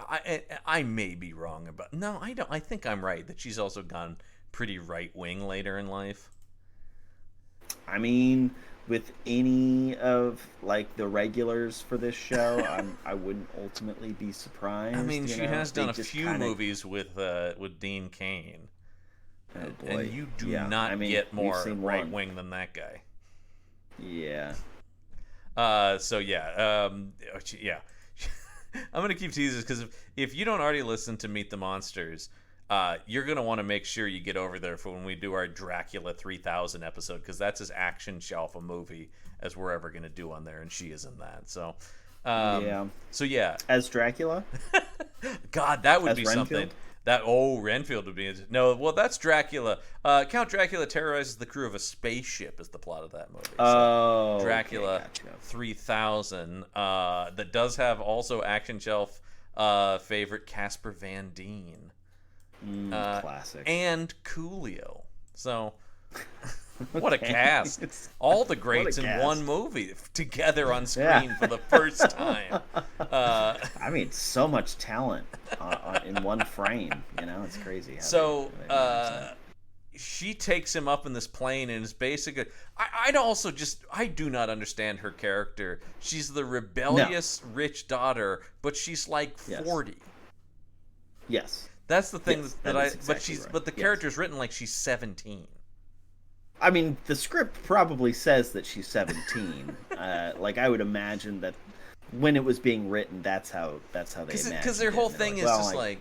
I may be wrong about. No, I don't. I think I'm right that she's also gone pretty right wing later in life. I mean, with any of like the regulars for this show, I wouldn't ultimately be surprised. I mean, she has done a few movies with Dean Cain, and you do not get more right wing than that guy. Yeah. Yeah. I'm gonna keep teasing this, because if you don't already listen to Meet the Monsters, you're gonna want to make sure you get over there for when we do our Dracula 3000 episode, because that's as Action Shelf a movie as we're ever gonna do on there, and she is in that. So Yeah. So yeah, As Dracula? God, that would As be Renfield? something. Renfield would be no. Well, that's Dracula. Count Dracula terrorizes the crew of a spaceship is the plot of that movie. Oh, Dracula okay, gotcha. 3000. That does have also Action Shelf favorite Casper Van Dien. Classic. And Coolio. So, what a cast! All the greats in one movie together on screen for the first time. I mean, so much talent in one frame. It's crazy. She takes him up in this plane and is basically. I do not understand her character. She's the rebellious rich daughter, but she's like 40. Yes. That's the thing but the character's written like she's 17. I mean, the script probably says that she's 17. Like I would imagine that when it was being written, that's how they imagined it. Because their whole thing is just like,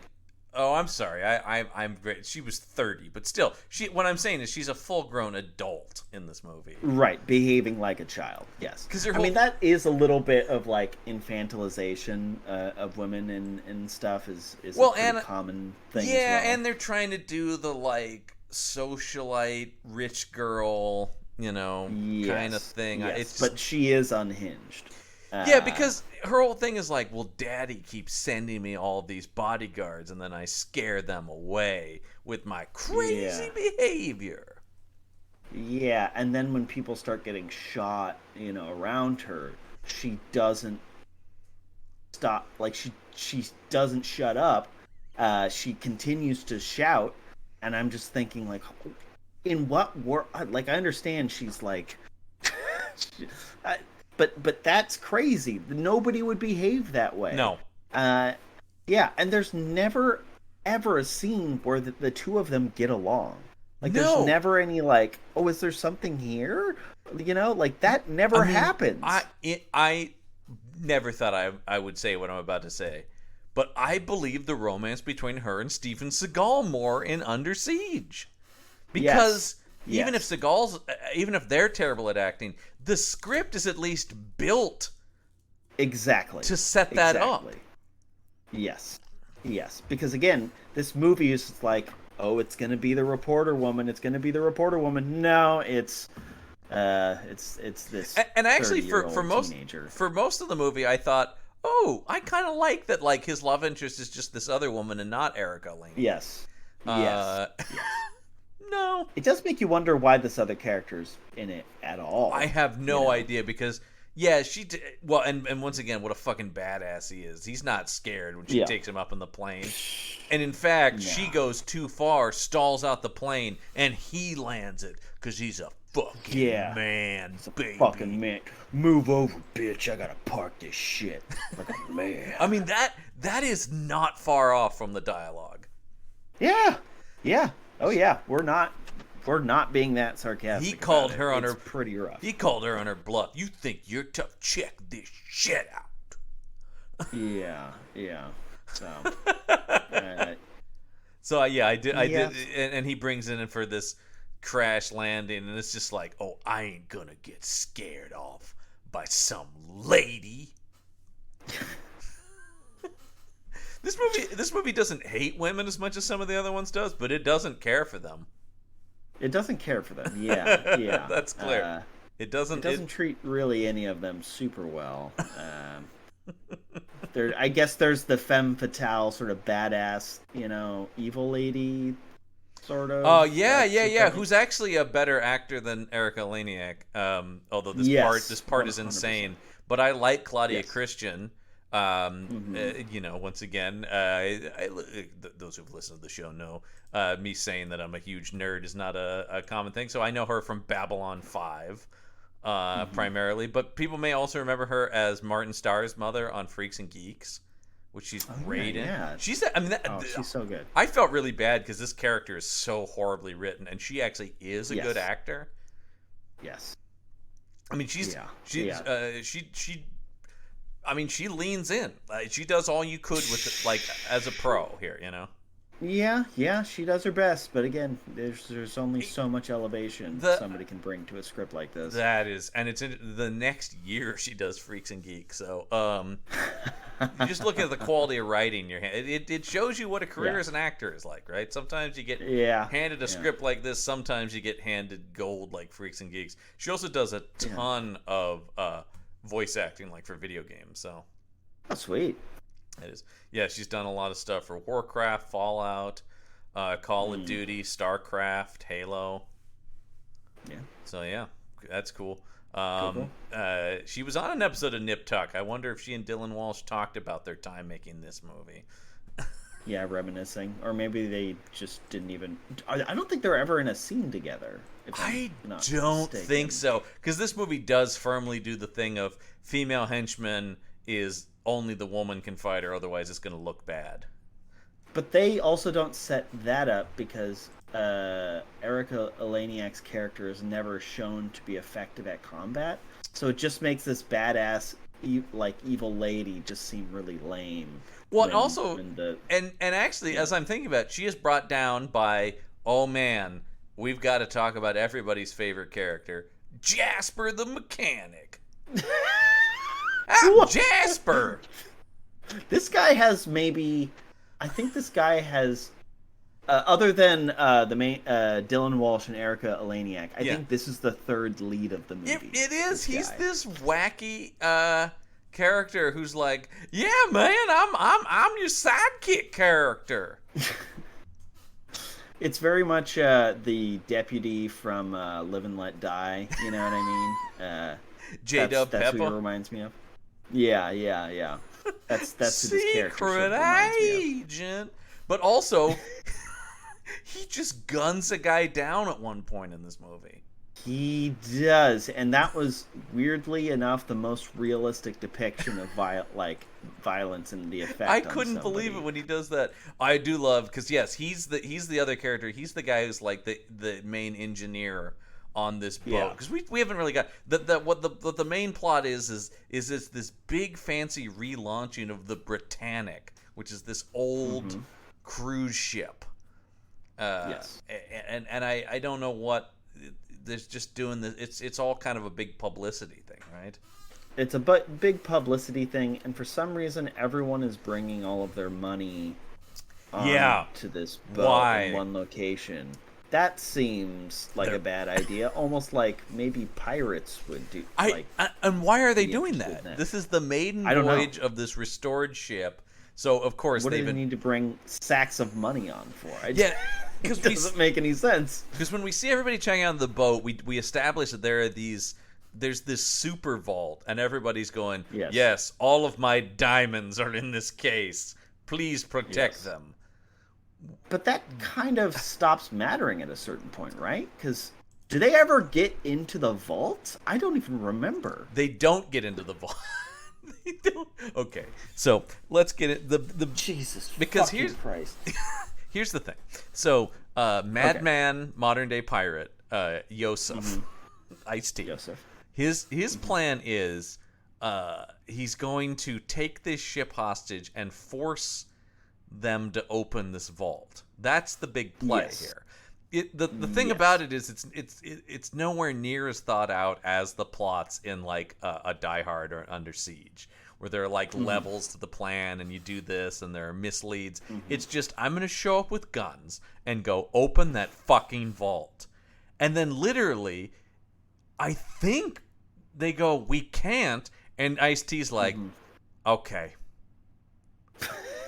oh, I'm sorry, I'm great. She was 30, but still, what I'm saying is she's a full-grown adult in this movie. Right, behaving like a child. Yes. I mean, that is a little bit of like infantilization of women and stuff is a pretty common thing. Yeah, as well. and they're trying to do the like socialite rich girl, kind of thing. Yes, but she is unhinged. Yeah, because her whole thing is like, well, Daddy keeps sending me all these bodyguards, and then I scare them away with my crazy behavior. Yeah, and then when people start getting shot, around her, she doesn't stop. Like she doesn't shut up. She continues to shout, and I'm just thinking, like, in what world? Like, I understand she's like. But that's crazy. Nobody would behave that way. No. Yeah, and there's never ever a scene where the two of them get along. Like there's never any like, oh, is there something here? Like that never happens. I never thought I would say what I'm about to say, but I believe the romance between her and Steven Seagal more in Under Siege, because. Yes. Even if they're terrible at acting, the script is at least built exactly to set that up. Yes, because again, this movie is like, oh, it's going to be the reporter woman. It's going to be the reporter woman. No, it's this. And actually, for most teenager. For most of the movie, I thought, oh, I kind of like that. Like his love interest is just this other woman and not Erica Lane. Yes. No. It does make you wonder why this other character's in it at all. I have no idea because, and once again, what a fucking badass he is. He's not scared when she takes him up in the plane. And in fact, she goes too far, stalls out the plane, and he lands it because he's a fucking man, baby. Fucking man. Move over, bitch. I gotta park this shit like a man. I mean, that is not far off from the dialogue. Yeah. Oh yeah, we're not being that sarcastic. He called her on her pretty rough. He called her on her bluff. You think you're tough? Check this shit out. Yeah. So. So I did, and he brings in for this crash landing, and it's just like, oh, I ain't gonna get scared off by some lady. This movie doesn't hate women as much as some of the other ones does, but it doesn't care for them. It doesn't care for them. Yeah. That's clear. It doesn't treat really any of them super well. I guess there's the femme fatale sort of badass, evil lady sort of. Oh yeah. Who's actually a better actor than Erica Laniak? Although this part is insane. 100%. But I like Claudia Christian. Once again, those who've listened to the show know me saying that I'm a huge nerd is not a common thing. So I know her from Babylon 5 primarily, but people may also remember her as Martin Starr's mother on Freaks and Geeks, which she's great in. Yeah. She's so good. I felt really bad because this character is so horribly written, and she actually is a good actor. Yes. I mean, she leans in. She does all you could with it, like as a pro here, Yeah, she does her best, but again, there's only so much elevation somebody can bring to a script like this. That is, and it's in the next year she does Freaks and Geeks. So, you just look at the quality of writing. It shows you what a career as an actor is like, right? Sometimes you get handed a script like this. Sometimes you get handed gold like Freaks and Geeks. She also does a ton of voice acting, like for video games. So, oh, sweet. It is. Yeah, she's done a lot of stuff for Warcraft, Fallout, Call of Duty, StarCraft, Halo. Yeah. So yeah, that's cool. Cool. She was on an episode of Nip Tuck. I wonder if she and Dylan Walsh talked about their time making this movie. Yeah, reminiscing, or maybe they just didn't even. I don't think they're ever in a scene together. I don't think so, because this movie does firmly do the thing of female henchman is only the woman can fight her, otherwise it's going to look bad. But they also don't set that up because Erika Eleniak's character is never shown to be effective at combat, so it just makes this badass evil lady just seem really lame. Well, and actually, as I'm thinking about it, she is brought down by, oh man, we've got to talk about everybody's favorite character, Jasper the Mechanic. Jasper! This guy has I think this guy has, other than the main Dylan Walsh and Erika Eleniak, I think this is the third lead of the movie. It is. He's this wacky character who's like, yeah, man, I'm your sidekick character. It's very much the deputy from Live and Let Die. You know what I mean? J-Dub That's Peppa. who he reminds me of. Yeah. That's who this character Secret reminds me of. agent. But also, he just guns a guy down at one point in this movie. He does, and that was weirdly enough the most realistic depiction of violence and the effect. I couldn't believe it when he does that. I do love, because yes, he's the other character. He's the guy who's like the main engineer on this boat, because we haven't really got what the main plot is this big fancy relaunching of the Britannic, which is this old cruise ship. Yes, and I don't know what there's just doing this. It's all kind of a big publicity thing, right? It's a big publicity thing, and for some reason everyone is bringing all of their money to this boat in one location. That seems like a bad idea, almost like maybe pirates would do. And why are they doing that? This is the maiden voyage of this restored ship, so of course what do they need to bring sacks of money on for? Because it doesn't make any sense. Because when we see everybody checking out the boat, we establish that there's this super vault, and everybody's going, yes, all of my diamonds are in this case. Please protect them. But that kind of stops mattering at a certain point, right? Because do they ever get into the vault? I don't even remember. They don't get into the vault. They don't. Okay, so let's get it. The Jesus, because Christ. Here's the thing. So, madman, modern day pirate, Yosef, Ice-T. Yosef. His plan is he's going to take this ship hostage and force them to open this vault. That's the big play here. The thing about it is it's nowhere near as thought out as the plots in like a Die Hard or Under Siege, where there are like levels to the plan and you do this and there are misleads. It's just, I'm going to show up with guns and go open that fucking vault. And then literally, I think they go, we can't. And Ice-T's like, okay.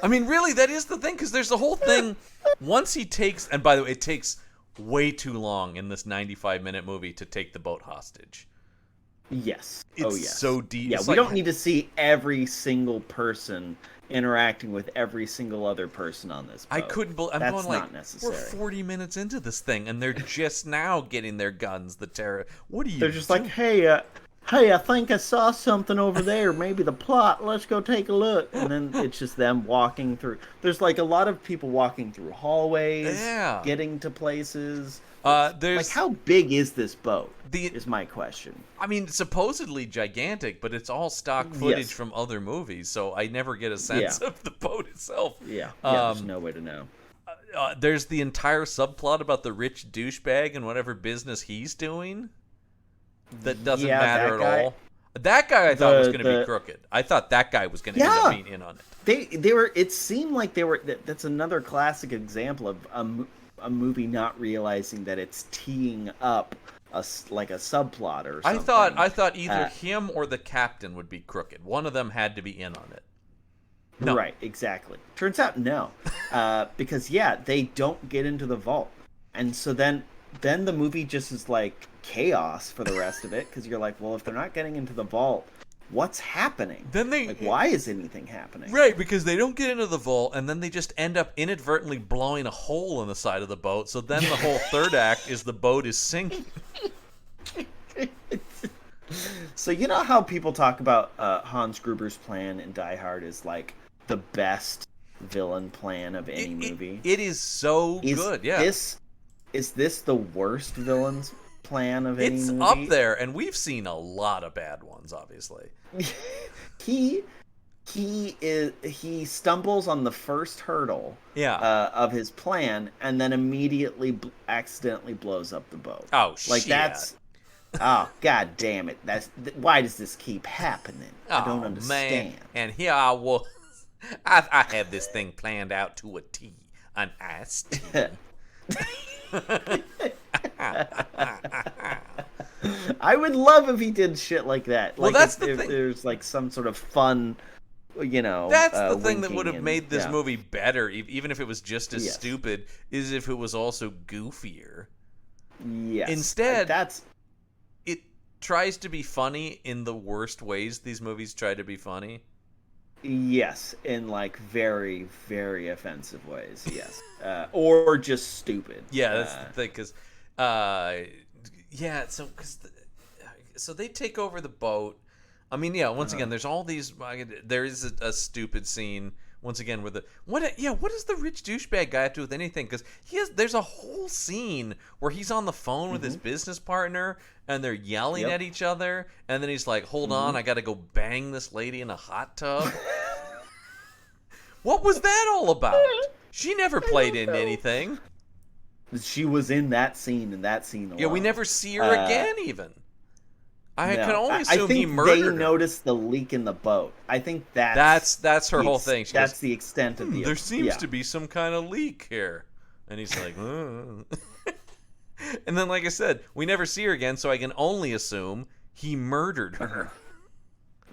I mean, really, that is the thing, because there's the whole thing. Once he takes, and by the way, it takes way too long in this 95-minute movie to take the boat hostage. Yes. It's so deep. Yeah, we don't need to see every single person interacting with every single other person on this boat. I couldn't believe. I'm That's going like, not necessary. we're 40 minutes into this thing, and they're just now getting their guns. The terror. What are you? They're just like, hey, I think I saw something over there. Maybe the plot. Let's go take a look. And then it's just them walking through. There's like a lot of people walking through hallways, getting to places. There's like, how big is this boat? Is my question. I mean, supposedly gigantic, but it's all stock footage from other movies, so I never get a sense of the boat itself. There's no way to know. there's the entire subplot about the rich douchebag and whatever business he's doing that doesn't matter at all. That guy I thought was going to be crooked. I thought that guy was going to end up being in on it. They were. It seemed like they were. That's another classic example of a movie not realizing that it's teeing up a subplot or something. I thought either him or the captain would be crooked. One of them had to be in on it. No. Right, exactly. Turns out no, because they don't get into the vault, and so then the movie just is like chaos for the rest of it, because you're like, well, if they're not getting into the vault, what's happening? Then why is anything happening? Right, because they don't get into the vault, and then they just end up inadvertently blowing a hole in the side of the boat. So then the whole third act is the boat is sinking. So you know how people talk about Hans Gruber's plan in Die Hard is like the best villain plan of any movie? It is so good, yeah. Is this the worst villain's plan of any movie? It's up there, and we've seen a lot of bad ones, obviously. He stumbles on the first hurdle of his plan, and then immediately accidentally blows up the boat. Oh, shit. Oh, god damn it. Why does this keep happening? I don't understand. Man. And here I was. I had this thing planned out to a T. An iced tea. I would love if he did shit like that. Well, like that's if there's like some sort of fun, That's the thing that would have made this movie better, even if it was just as stupid, is if it was also goofier. Yes. Instead, it tries to be funny in the worst ways these movies try to be funny. Yes, in like very, very offensive ways. Yes, or just stupid. Yeah, that's the thing. Because, so they take over the boat. I mean, once again, there's all these. There is a stupid scene once again where what does the rich douchebag guy have to do with anything? Because there's a whole scene where he's on the phone with his business partner and they're yelling at each other, and then he's like, "Hold on, I got to go bang this lady in a hot tub." What was that all about? She never played in anything. She was in that scene alone. Yeah, we never see her again. Even I can only assume he murdered her. They noticed the leak in the boat. I think that's her whole thing. That's the extent of the. There seems to be some kind of leak here, and he's like, and then, like I said, we never see her again, so I can only assume he murdered her.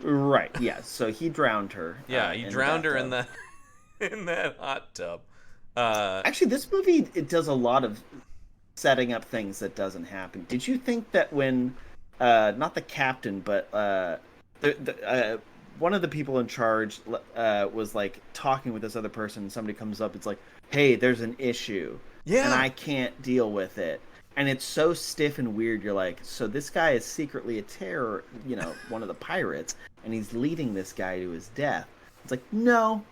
Right. Yeah. So he drowned her. Yeah, he drowned her in that hot tub. Actually, this movie, it does a lot of setting up things that doesn't happen. Did you think that when not the captain, but one of the people in charge was like talking with this other person, and somebody comes up, it's like, hey, there's an issue, and I can't deal with it, and it's so stiff and weird. You're like, so this guy is secretly a terror, one of the pirates, and he's leading this guy to his death. It's like, no,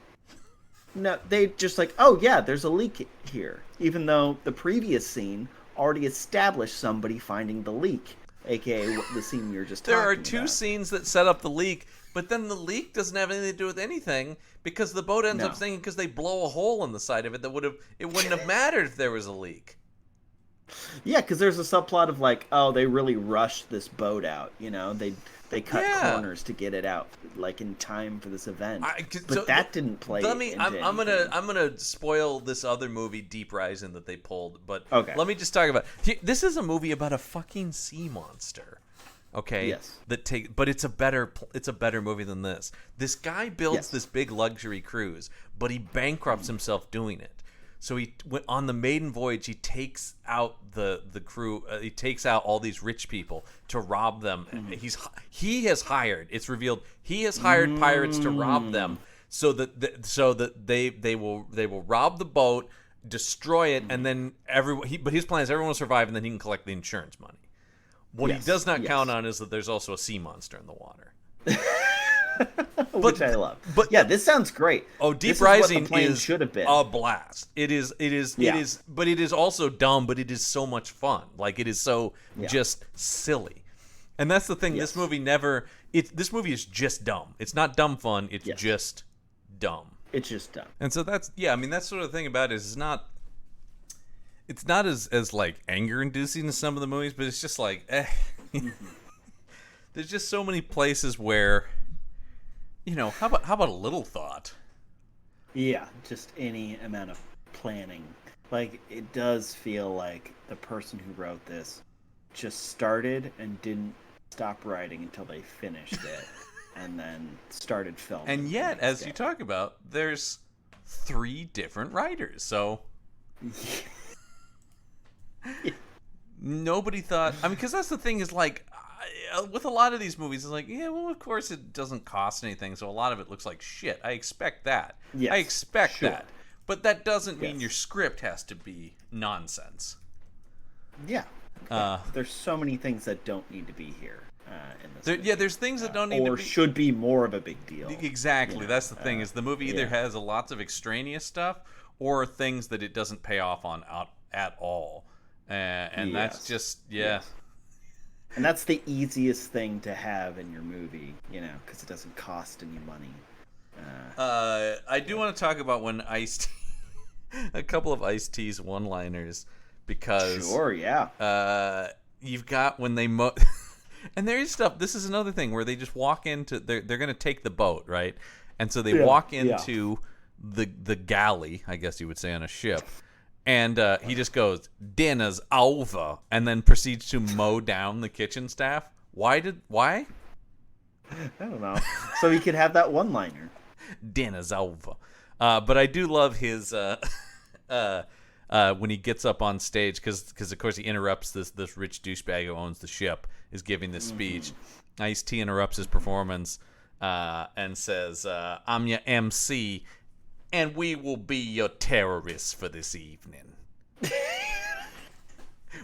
they just like, oh yeah, there's a leak here, even though the previous scene already established somebody finding the leak, aka the scene we were just talking about. There are two scenes that set up the leak, but then the leak doesn't have anything to do with anything, because the boat ends up sinking because they blow a hole in the side of it it wouldn't have mattered if there was a leak. Yeah, because there's a subplot of like, oh, they really rushed this boat out. They cut corners to get it out like in time for this event. But that didn't play. I'm gonna spoil this other movie, Deep Rising, that they pulled. But okay. Let me just talk about. This is a movie about a fucking sea monster. Okay. Yes. But it's a better movie than this. This guy builds this big luxury cruise, but he bankrupts himself doing it. So he went on the maiden voyage. He takes out the crew. He takes out all these rich people to rob them. He has hired. It's revealed he has hired pirates to rob them, so that they will rob the boat, destroy it, and then but his plan is everyone will survive, and then he can collect the insurance money. What he does not count on is that there's also a sea monster in the water. Which I love. But yeah, this sounds great. Oh, Deep Rising should have been a blast. It is, but it is also dumb, but it is so much fun. Like, it is so just silly. And that's the thing, this movie this movie is just dumb. It's not dumb fun, it's just dumb. It's just dumb. And so that's sort of the thing about it, is it's not it's not as like anger inducing as some of the movies, but it's just like there's just so many places where, how about a little thought? Yeah, just any amount of planning. Like, it does feel like the person who wrote this just started and didn't stop writing until they finished it, and then started filming. And yet, as you talk about, there's 3 different writers, so nobody thought. I mean, because that's the thing is like. With a lot of these movies, it's like, yeah, well, of course it doesn't cost anything, so a lot of it looks like shit. I expect that. Yes, I expect sure. that. But that doesn't mean your script has to be nonsense. Yeah. There's so many things that don't need to be here in this movie. Yeah, there's things that don't need to be. Or should be more of a big deal. Exactly. That's the thing, is the movie either has lots of extraneous stuff or things that it doesn't pay off on at all. And that's just, Yes. And that's the easiest thing to have in your movie, because it doesn't cost any money. I do want to talk about when Ice-T, a couple of Ice-T's one-liners, because sure, yeah. You've got when they and there is stuff. This is another thing where they just walk into they're going to take the boat, right? And so they walk into the galley, I guess you would say, on a ship. And he just goes, "Dinner's over," and then proceeds to mow down the kitchen staff. Why? I don't know. So he could have that one-liner. Dinner's over. But I do love his when he gets up on stage, because of course he interrupts this rich douchebag who owns the ship is giving this speech. Ice-T interrupts his performance and says, "I'm your MC. And we will be your terrorists for this evening,"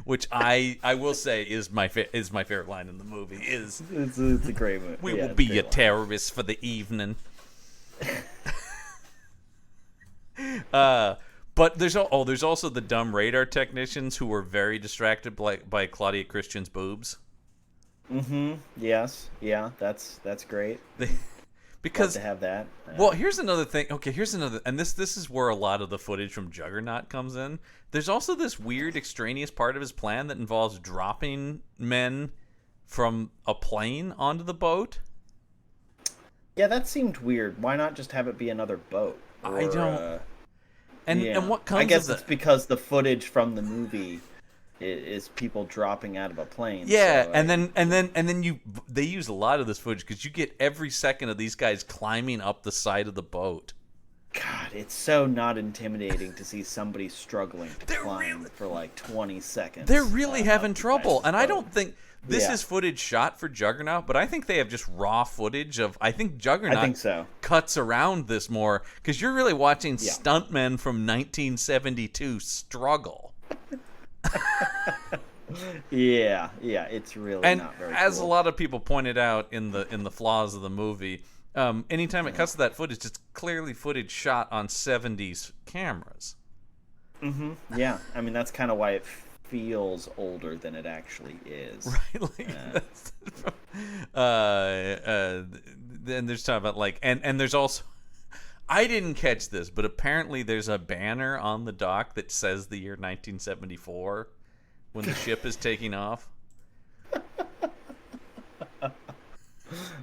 which I will say is my favorite line in the movie. It's a great movie. We will be your terrorists for the evening. But there's also the dumb radar technicians who were very distracted by Claudia Christian's boobs. Yes. Yeah. That's great. Because love to have that. Well, here's another thing. Okay, and this is where a lot of the footage from Juggernaut comes in. There's also this weird extraneous part of his plan that involves dropping men from a plane onto the boat. Yeah, that seemed weird. Why not just have it be another boat? I don't. And what comes? I guess it's because the footage from the movie is people dropping out of a plane. Yeah, so and then they use a lot of this footage because you get every second of these guys climbing up the side of the boat. God, it's so not intimidating to see somebody struggling to climb for like 20 seconds. They're really having trouble, and I don't think this is footage shot for Juggernaut, but I think they have just raw footage of. I think Juggernaut cuts around this more because you're really watching stuntmen from 1972 struggle. yeah, it's really not very cool. As a lot of people pointed out in the flaws of the movie, anytime it cuts to that footage, it's clearly footage shot on 70s cameras. Yeah, I mean that's kind of why it feels older than it actually is. Right, like then there's talking about like and there's also, I didn't catch this, but apparently there's a banner on the dock that says the year 1974 when the ship is taking off.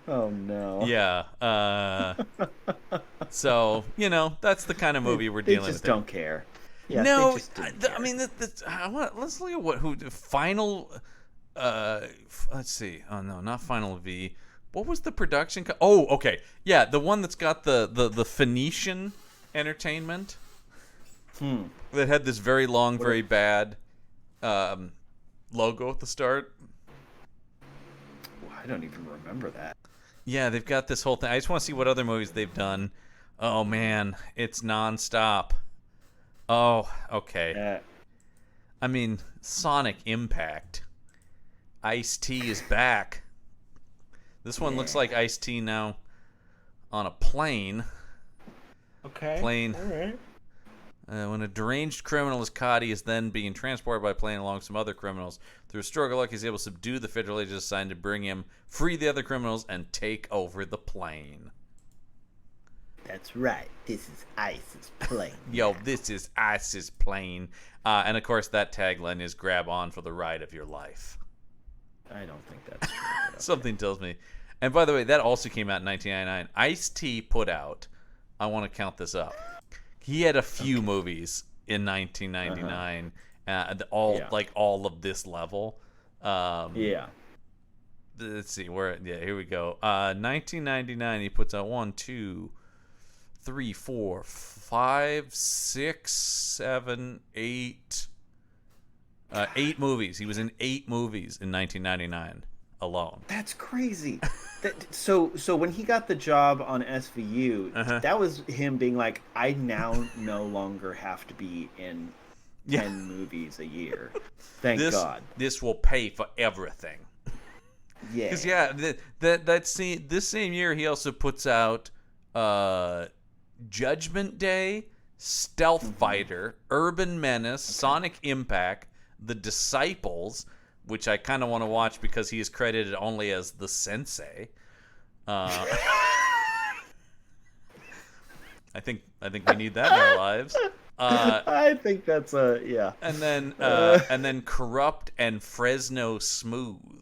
Oh no. Yeah. So, that's the kind of movie we're dealing with. They just don't care. Yeah, no, I mean, let's look at who Final. Let's see. Oh no, not Final V. What was the production? Oh, okay. Yeah, the one that's got the Phoenician Entertainment. That had this very long, very bad logo at the start. I don't even remember that. Yeah, they've got this whole thing. I just want to see what other movies they've done. Oh man, it's nonstop. Oh, okay. I mean, Sonic Impact. Ice-T is back. This one looks like Ice-T now on a plane. Okay. Plane. All right. When a deranged criminal is caught, he is then being transported by plane along with some other criminals. Through a stroke of luck, he's able to subdue the federal agents assigned to bring him, free the other criminals, and take over the plane. That's right. This is Ice's plane. Yo, this is Ice's plane. And of course, that tagline is "Grab on for the ride of your life." I don't think that's true. Something tells me. And by the way, that also came out in 1999. Ice-T put out, I want to count this up. He had a few movies in 1999, all of this level. Yeah. Let's see here we go. 1999, he puts out 1, 2, 3, 4, 5, 6, 7, 8. 8 movies. He was in 8 movies in 1999 alone. That's crazy. So when he got the job on SVU, that was him being like, I now no longer have to be in 10 movies a year. Thank God. This will pay for everything. Yeah. Because this same year he also puts out Judgment Day, Stealth Fighter, Urban Menace, Sonic Impact, The Disciples, which I kind of want to watch because he is credited only as the sensei. I think we need that in our lives. I think that's yeah. And then Corrupt and Fresno Smooth.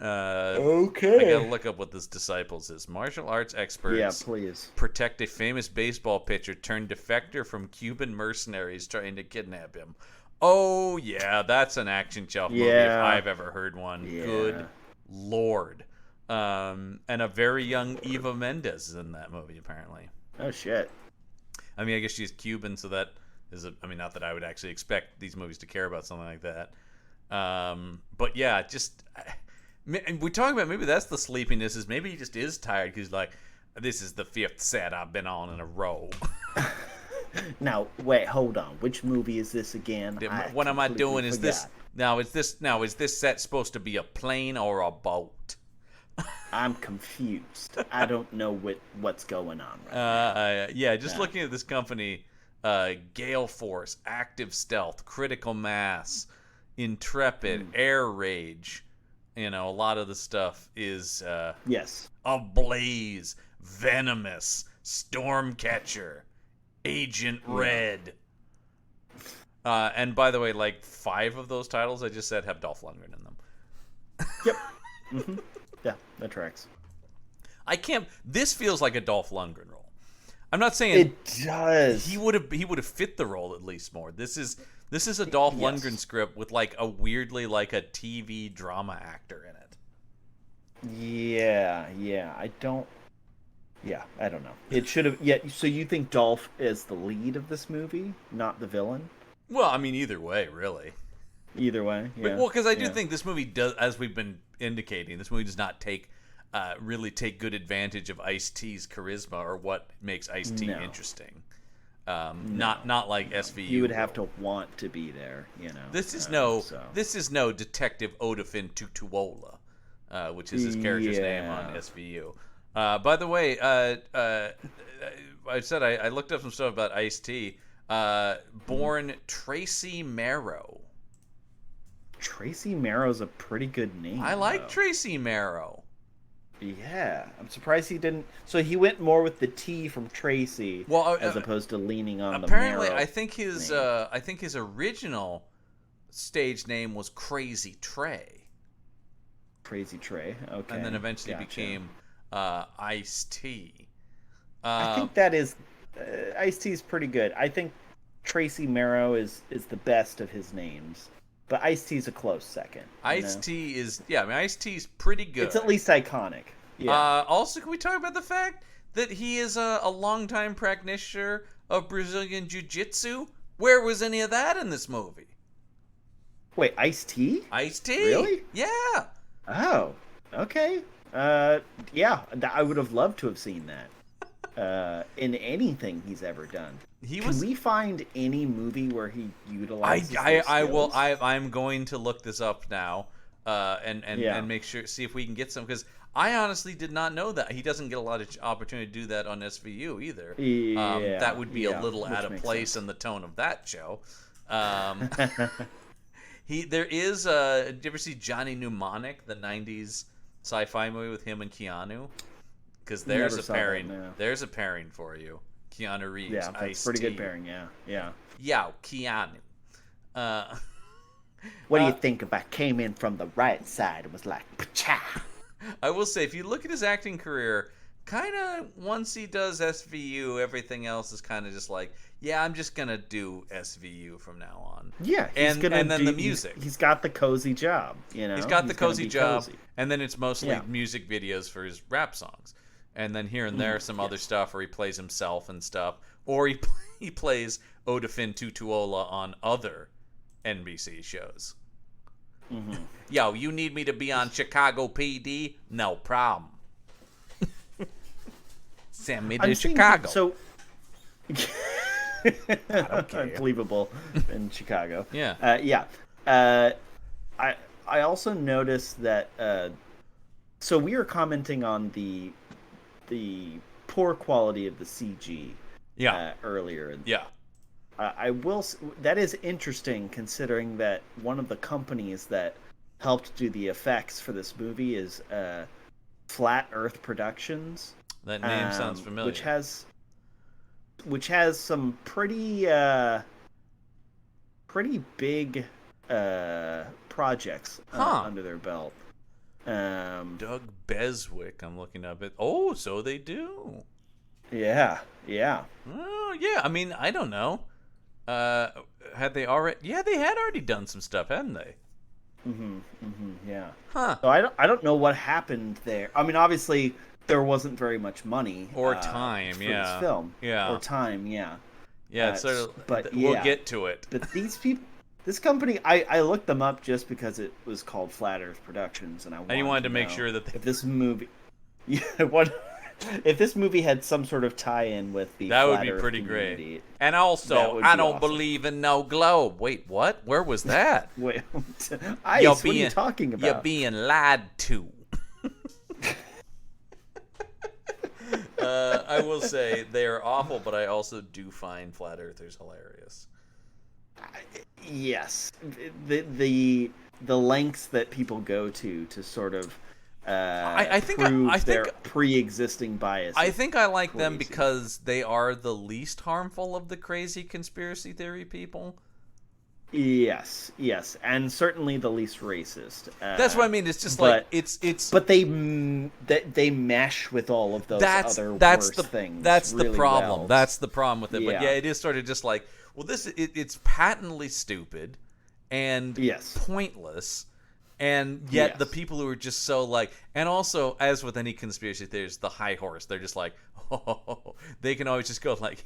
Okay. I gotta look up what this Disciples is. Martial arts experts protect a famous baseball pitcher turned defector from Cuban mercenaries trying to kidnap him. Oh yeah, that's an action shelf movie if I've ever heard one. Yeah. Good Lord. And a very young Eva Mendes is in that movie apparently. Oh shit. I mean, I guess she's Cuban, so that is not that I would actually expect these movies to care about something like that. But yeah, we're talking about maybe that's the sleepiness. Is maybe he just is tired because like this is the 5th set I've been on in a row. Now wait, hold on. Which movie is this again? What am I doing? Is this set supposed to be a plane or a boat? I'm confused. I don't know what's going on right now. Looking at this company, Gale Force, Active Stealth, Critical Mass, Intrepid, Air Rage. A lot of the stuff is Ablaze, Venomous, Stormcatcher, Agent Red. And by the way, like 5 of those titles I just said have Dolph Lundgren in them. Yep. Mm-hmm. Yeah, that tracks. This feels like a Dolph Lundgren role. I'm not saying it does. He would have fit the role at least more. This is a Dolph Lundgren script with like a weirdly like a TV drama actor in it. Yeah. I don't know. It should have. Yeah. So you think Dolph is the lead of this movie, not the villain? Well, I mean, either way, really. Either way, yeah. Well, because I do think this movie does, as we've been indicating, this movie does not really take good advantage of Ice-T's charisma or what makes Ice-T interesting. Not like SVU. You would have to want to be there, This is no Detective Odafin Tutuola, which is his character's name on SVU. By the way, I said I looked up some stuff about Ice-T. Born Tracy Marrow. Tracy Marrow's a pretty good name. I like Tracy Marrow. Yeah, I'm surprised he didn't. So he went more with the T from Tracy, as opposed to leaning on the Marrow. Apparently, I think his original stage name was Crazy Trey. Crazy Trey, okay. And then eventually became Ice-T. I think that is Ice-T is pretty good. I think Tracy Marrow is the best of his names. But Ice-T's a close second. Ice-T is, Ice-T's pretty good. It's at least iconic. Yeah. Also, can we talk about the fact that he is a longtime practitioner of Brazilian Jiu-Jitsu? Where was any of that in this movie? Wait, Ice-T? Ice-T? Really? Yeah. Oh, okay. Yeah, I would have loved to have seen that. In anything he's ever done. Can we find any movie where he utilizes those skills? I'm going to look this up now, and make sure, see if we can get some, because I honestly did not know that he doesn't get a lot of opportunity to do that on SVU either. That would be a little out of place in the tone of that show. There is did you ever see Johnny Mnemonic, the '90s sci-fi movie with him and Keanu? because there's Never a saw pairing. that, no. There's a pairing for you. Keanu Reeves. Yeah, that's Ice-T. pretty good pairing. Yeah. Yo, Keanu. What do you think if I came in from the right side and was like, pa-cha? I will say, if you look at his acting career, kind of once he does SVU, everything else is kind of just like, yeah, I'm just gonna do SVU from now on. Yeah, and then the music. He's got the cozy job, you know. He's got the cozy job, cozy. and then it's mostly music videos for his rap songs, and then here and there some other stuff where he plays himself and stuff, or he plays Odafin Tutuola on other NBC shows. Mm-hmm. Yo, you need me to be on Chicago PD? No problem. Send me to Chicago. So, I don't care. Unbelievable in Chicago. Yeah. I also noticed that. So we were commenting on the poor quality of the CG. Earlier. Yeah. I will. That is interesting, considering that one of the companies that helped do the effects for this movie is Flat Earth Productions. That name sounds familiar. Which has some pretty big projects under their belt. Doug Beswick, I'm looking up at. Oh, so they do. Yeah. Oh, yeah. I mean, I don't know. Had they already? Yeah, they had already done some stuff, hadn't they? Yeah. Huh. So I don't know what happened there. I mean, obviously there wasn't very much money or time, for this film. Yeah. Or time, yeah. Yeah, but we'll get to it. But these people, this company, I looked them up just because it was called Flat Earth Productions, and you wanted to make sure that if this movie, if this movie had some sort of tie-in with the that Flat would be Earth pretty community, great. And also, I don't believe in no globe. Wait, what? Where was that? Wait, Ice, what are you talking about? You're being lied to. I will say they are awful, but I also do find flat earthers hilarious. Yes, the lengths that people go to sort of I think their pre-existing bias. I think I like them because they are the least harmful of the crazy conspiracy theory people. Yes, and certainly the least racist. That's what I mean. It's just like it's. But they mesh with all of those worse things. That's really the problem. well. That's the problem with it. Yeah. But yeah, it is sort of just like, well, it's patently stupid and pointless. And yet the people who are just so like, and also as with any conspiracy theories, the high horse, they're just like, oh, they can always just go like,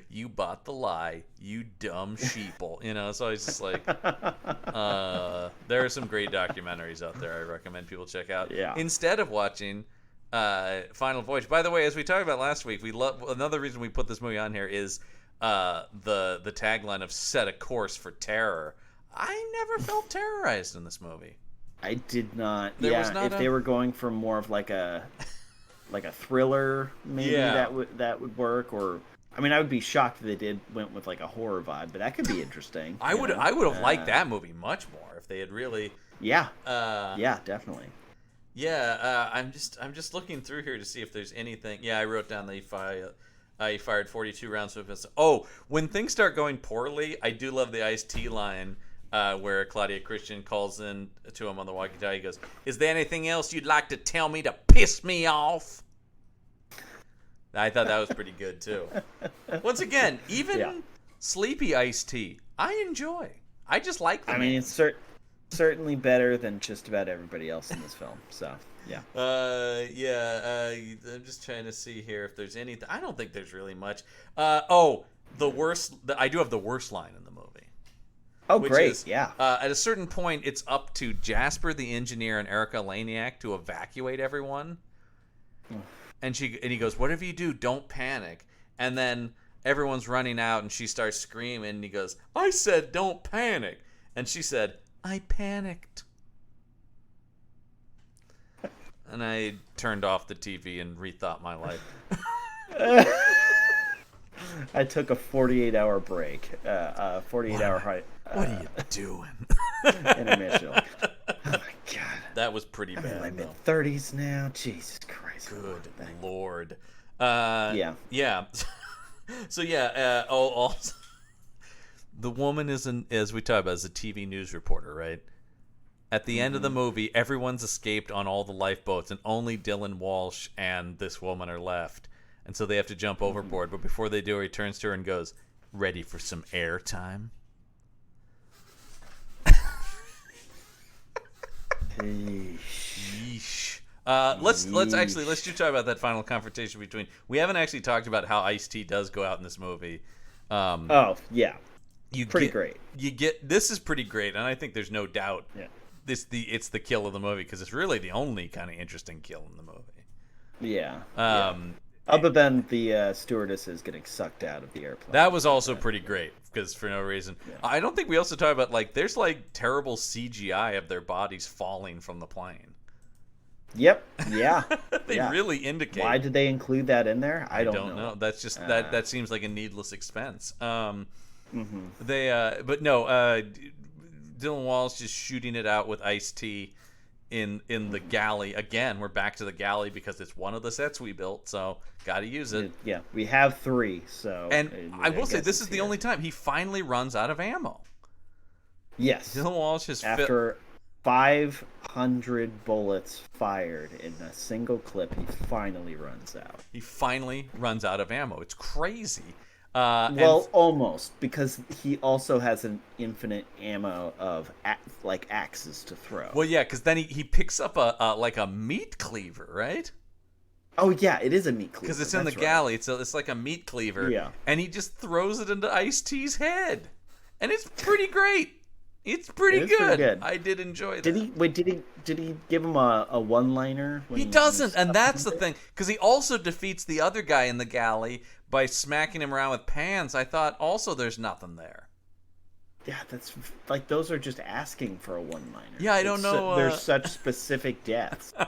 you bought the lie, you dumb sheeple, you know. It's always just like, there are some great documentaries out there I recommend people check out. Yeah. Instead of watching Final Voyage. By the way, as we talked about last week, we love another reason we put this movie on here is the tagline of "Set a course for terror." I never felt terrorized in this movie. I did not. If they were going for more of like a thriller, maybe that would work. Or I mean, I would be shocked if they went with like a horror vibe, but that could be interesting. I would have liked that movie much more if they had really. Yeah. Definitely. Yeah, I'm just looking through here to see if there's anything. Yeah, I wrote down that he fired 42 rounds of pistols. Oh, when things start going poorly, I do love the Ice-T line. Where Claudia Christian calls in to him on the walkie-talkie. He goes, "Is there anything else you'd like to tell me to piss me off?" I thought that was pretty good too. Once again, even sleepy Ice-T, I enjoy. I just like the man. Mean, it's certainly better than just about everybody else in this film. So yeah. I'm just trying to see here if there's anything. I don't think there's really much. The worst. I do have the worst line in the movie. Oh, great! At a certain point, it's up to Jasper, the engineer, and Erica Laniak to evacuate everyone. And he goes, "Whatever you do, don't panic." And then everyone's running out, and she starts screaming. And he goes, "I said don't panic." And she said, "I panicked." And I turned off the TV and rethought my life. I took a 48-hour break. 48-hour high. What are you doing? Intermission. Oh my god. That was pretty I'm bad. in my mid-30s now. Jesus Christ. Good Lord. Yeah. Yeah. So yeah. Also, the woman as we talked about, is a TV news reporter, right? At the end of the movie, everyone's escaped on all the lifeboats, and only Dylan Walsh and this woman are left. And so they have to jump overboard. But before they do, he turns to her and goes, "Ready for some air time?" Yeesh. Let's just talk about that final confrontation between. We haven't actually talked about how Ice-T does go out in this movie. Oh yeah, great. This is pretty great, and I think there's no doubt. Yeah. It's the kill of the movie, because it's really the only kind of interesting kill in the movie. Yeah. Other than the stewardesses getting sucked out of the airplane. That was also pretty great, because for no reason. Yeah. I don't think we also talk about, like, there's like terrible CGI of their bodies falling from the plane. Yep. Yeah. They really indicate. Why did they include that in there? I don't know. That's just that seems like a needless expense. But Dylan Walsh is shooting it out with Ice-T in the galley. Again, we're back to the galley because it's one of the sets we built, so got to use it. Yeah, we have 3, so. And I will say, this is the only time he finally runs out of ammo. Yes. Dylan Walsh has after 500 bullets fired in a single clip, he finally runs out. He finally runs out of ammo. It's crazy. Almost, because he also has an infinite ammo of axes to throw. Well, yeah, because then he picks up a meat cleaver, right? Oh yeah, it is a meat cleaver. Because it's in the galley. It's like a meat cleaver. Yeah. And he just throws it into Ice-T's head, and it's pretty great. It's pretty good. I did enjoy that. Did he give him a one-liner? He doesn't, and that's the thing. Because he also defeats the other guy in the galley by smacking him around with pans. I thought also there's nothing there. Yeah, that's like, those are just asking for a one-liner. Yeah, I don't know. There's such specific deaths. I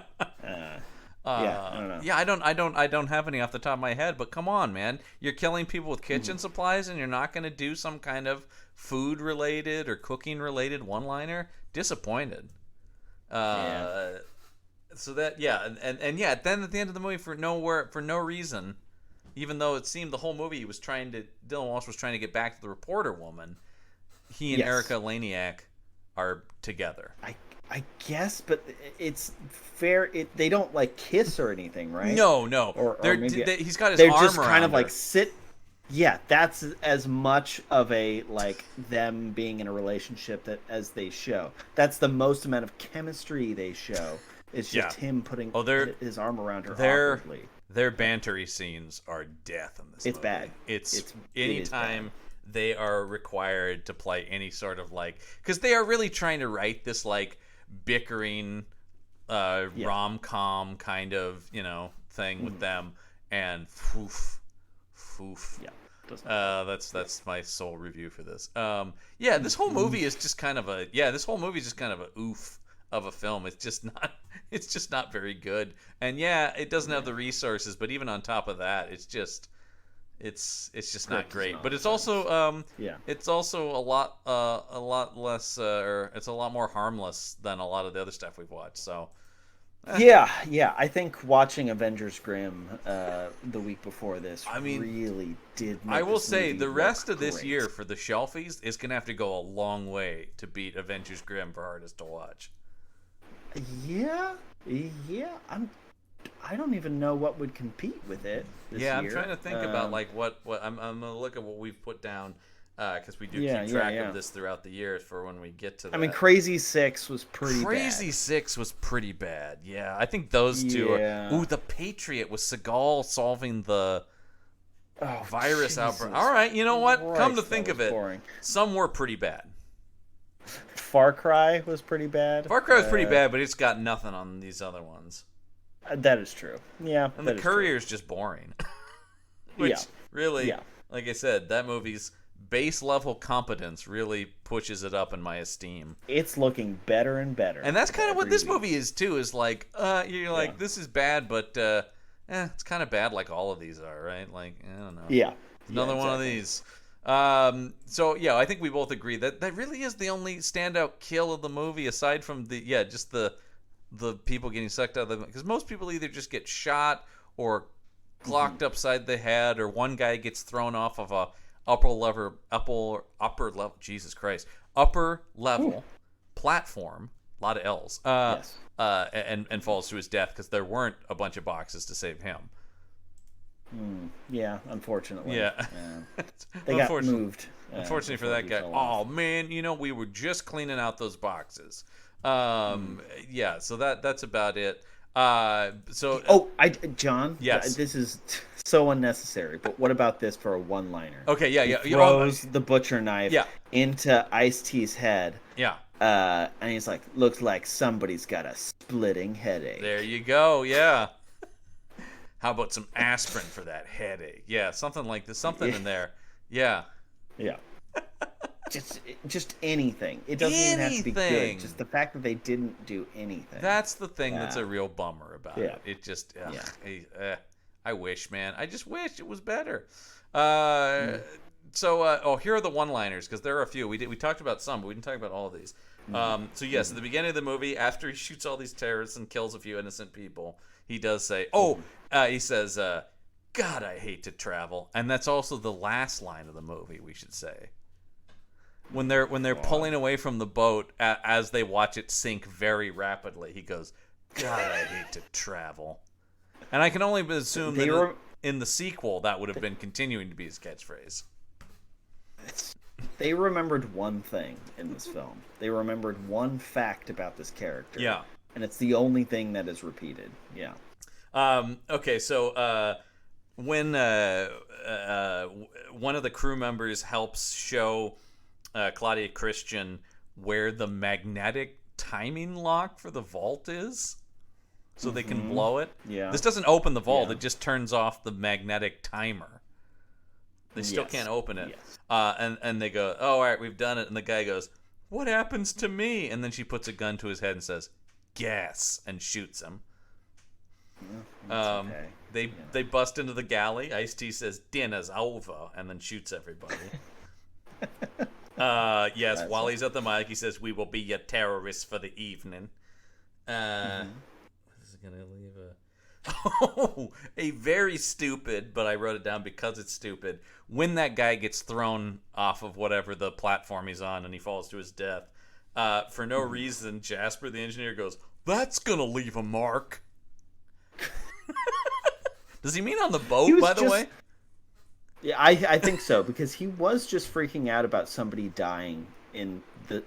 don't know. Yeah, I don't have any off the top of my head. But come on, man, you're killing people with kitchen supplies, and you're not going to do some kind of food-related or cooking-related one-liner? Disappointed. So that then at the end of the movie, for no reason, even though it seemed the whole movie Dylan Walsh was trying to get back to the reporter woman, he and Erica Laniak are together. I guess, but it's fair. They don't like kiss or anything, right? No. Or maybe he's got his they're arm just around kind of her. like sit. Yeah, that's as much of a like them being in a relationship as they show. That's the most amount of chemistry they show. It's just him putting his arm around her awkwardly. Their bantery scenes are death in this movie. It's bad. It's anytime they are required to play any sort of like, because they are really trying to write this like bickering rom-com kind of thing with them, and foof. Yeah. That's my sole review for this. This whole movie is just kind of a oof of a film. It's just not very good. And it doesn't have the resources, but even on top of that, it's just not great. But it's also it's also a lot less or it's a lot more harmless than a lot of the other stuff we've watched. So I think watching Avengers Grimm the week before this really did make I will this say movie the rest look of this great. year for the Shelfies is gonna have to go a long way to beat Avengers Grimm for hardest to watch. I don't even know what would compete with it this year. I'm trying to think about like what I'm gonna look at what we've put down because we do keep track of this throughout the years for when we get to that. I mean, Crazy Six was pretty bad. Crazy Six was pretty bad. Yeah, I think those two are. Ooh, The Patriot with Seagal solving the virus outbreak. All right, you know what? Come to think of it, boring. Some were pretty bad. Far Cry was pretty bad. Far Cry was pretty bad, but it's got nothing on these other ones. That is true. Yeah. And The Courier's just boring. Which really, like I said, that movie's base level competence really pushes it up in my esteem. It's looking better and better. And that's kind of what this movie is too, is like you're like, this is bad, but it's kind of bad like all of these are, right? Like, I don't know. Yeah. Another one of these. So I think we both agree that really is the only standout kill of the movie, aside from the the people getting sucked out of the, because most people either just get shot or glocked upside the head, or one guy gets thrown off of a upper level platform, a lot of L's, and falls to his death because there weren't a bunch of boxes to save him. Yeah, unfortunately. Yeah. They got moved. Unfortunately for that guy. Oh man, we were just cleaning out those boxes. Yeah, so that's about it. John. Yes. This is so unnecessary. But what about this for a one-liner? Okay, yeah. He throws the butcher knife into Ice-T's head. Yeah. And he's like, looks like somebody's got a splitting headache. There you go. Yeah. How about some aspirin for that headache? Yeah, something like this. Something in there. Yeah. Yeah. Just anything. It doesn't even have to be good. Just the fact that they didn't do anything. That's the thing that's a real bummer about it. It just, I wish, man. I just wish it was better. So, here are the one-liners, because there are a few. We talked about some, but we didn't talk about all of these. So, yes, at the beginning of the movie, after he shoots all these terrorists and kills a few innocent people, he does say, he says, God, I hate to travel. And that's also the last line of the movie, we should say. When they're pulling away from the boat as they watch it sink very rapidly, he goes, God, I hate to travel. And I can only assume that in the sequel, that would have been continuing to be his catchphrase. They remembered one thing in this film. They remembered one fact about this character. Yeah. And it's the only thing that is repeated. Yeah. Okay, so when one of the crew members helps show Claudia Christian where the magnetic timing lock for the vault is, so they can blow it. Yeah. This doesn't open the vault. It just turns off the magnetic timer. They still can't open it. Yes. And they go, oh, all right, we've done it. And the guy goes, what happens to me? And then she puts a gun to his head and says, gas, and shoots him. Okay. They bust into the galley. Ice-T says, dinner's over, and then shoots everybody. Yes, while he's at the mic, he says, we will be your terrorists for the evening. This is going to leave a very stupid, but I wrote it down because it's stupid. When that guy gets thrown off of whatever the platform he's on and he falls to his death, for no reason, Jasper, the engineer, goes, that's going to leave a mark. Does he mean on the boat, by the way? Yeah, I think so, because he was just freaking out about somebody dying in the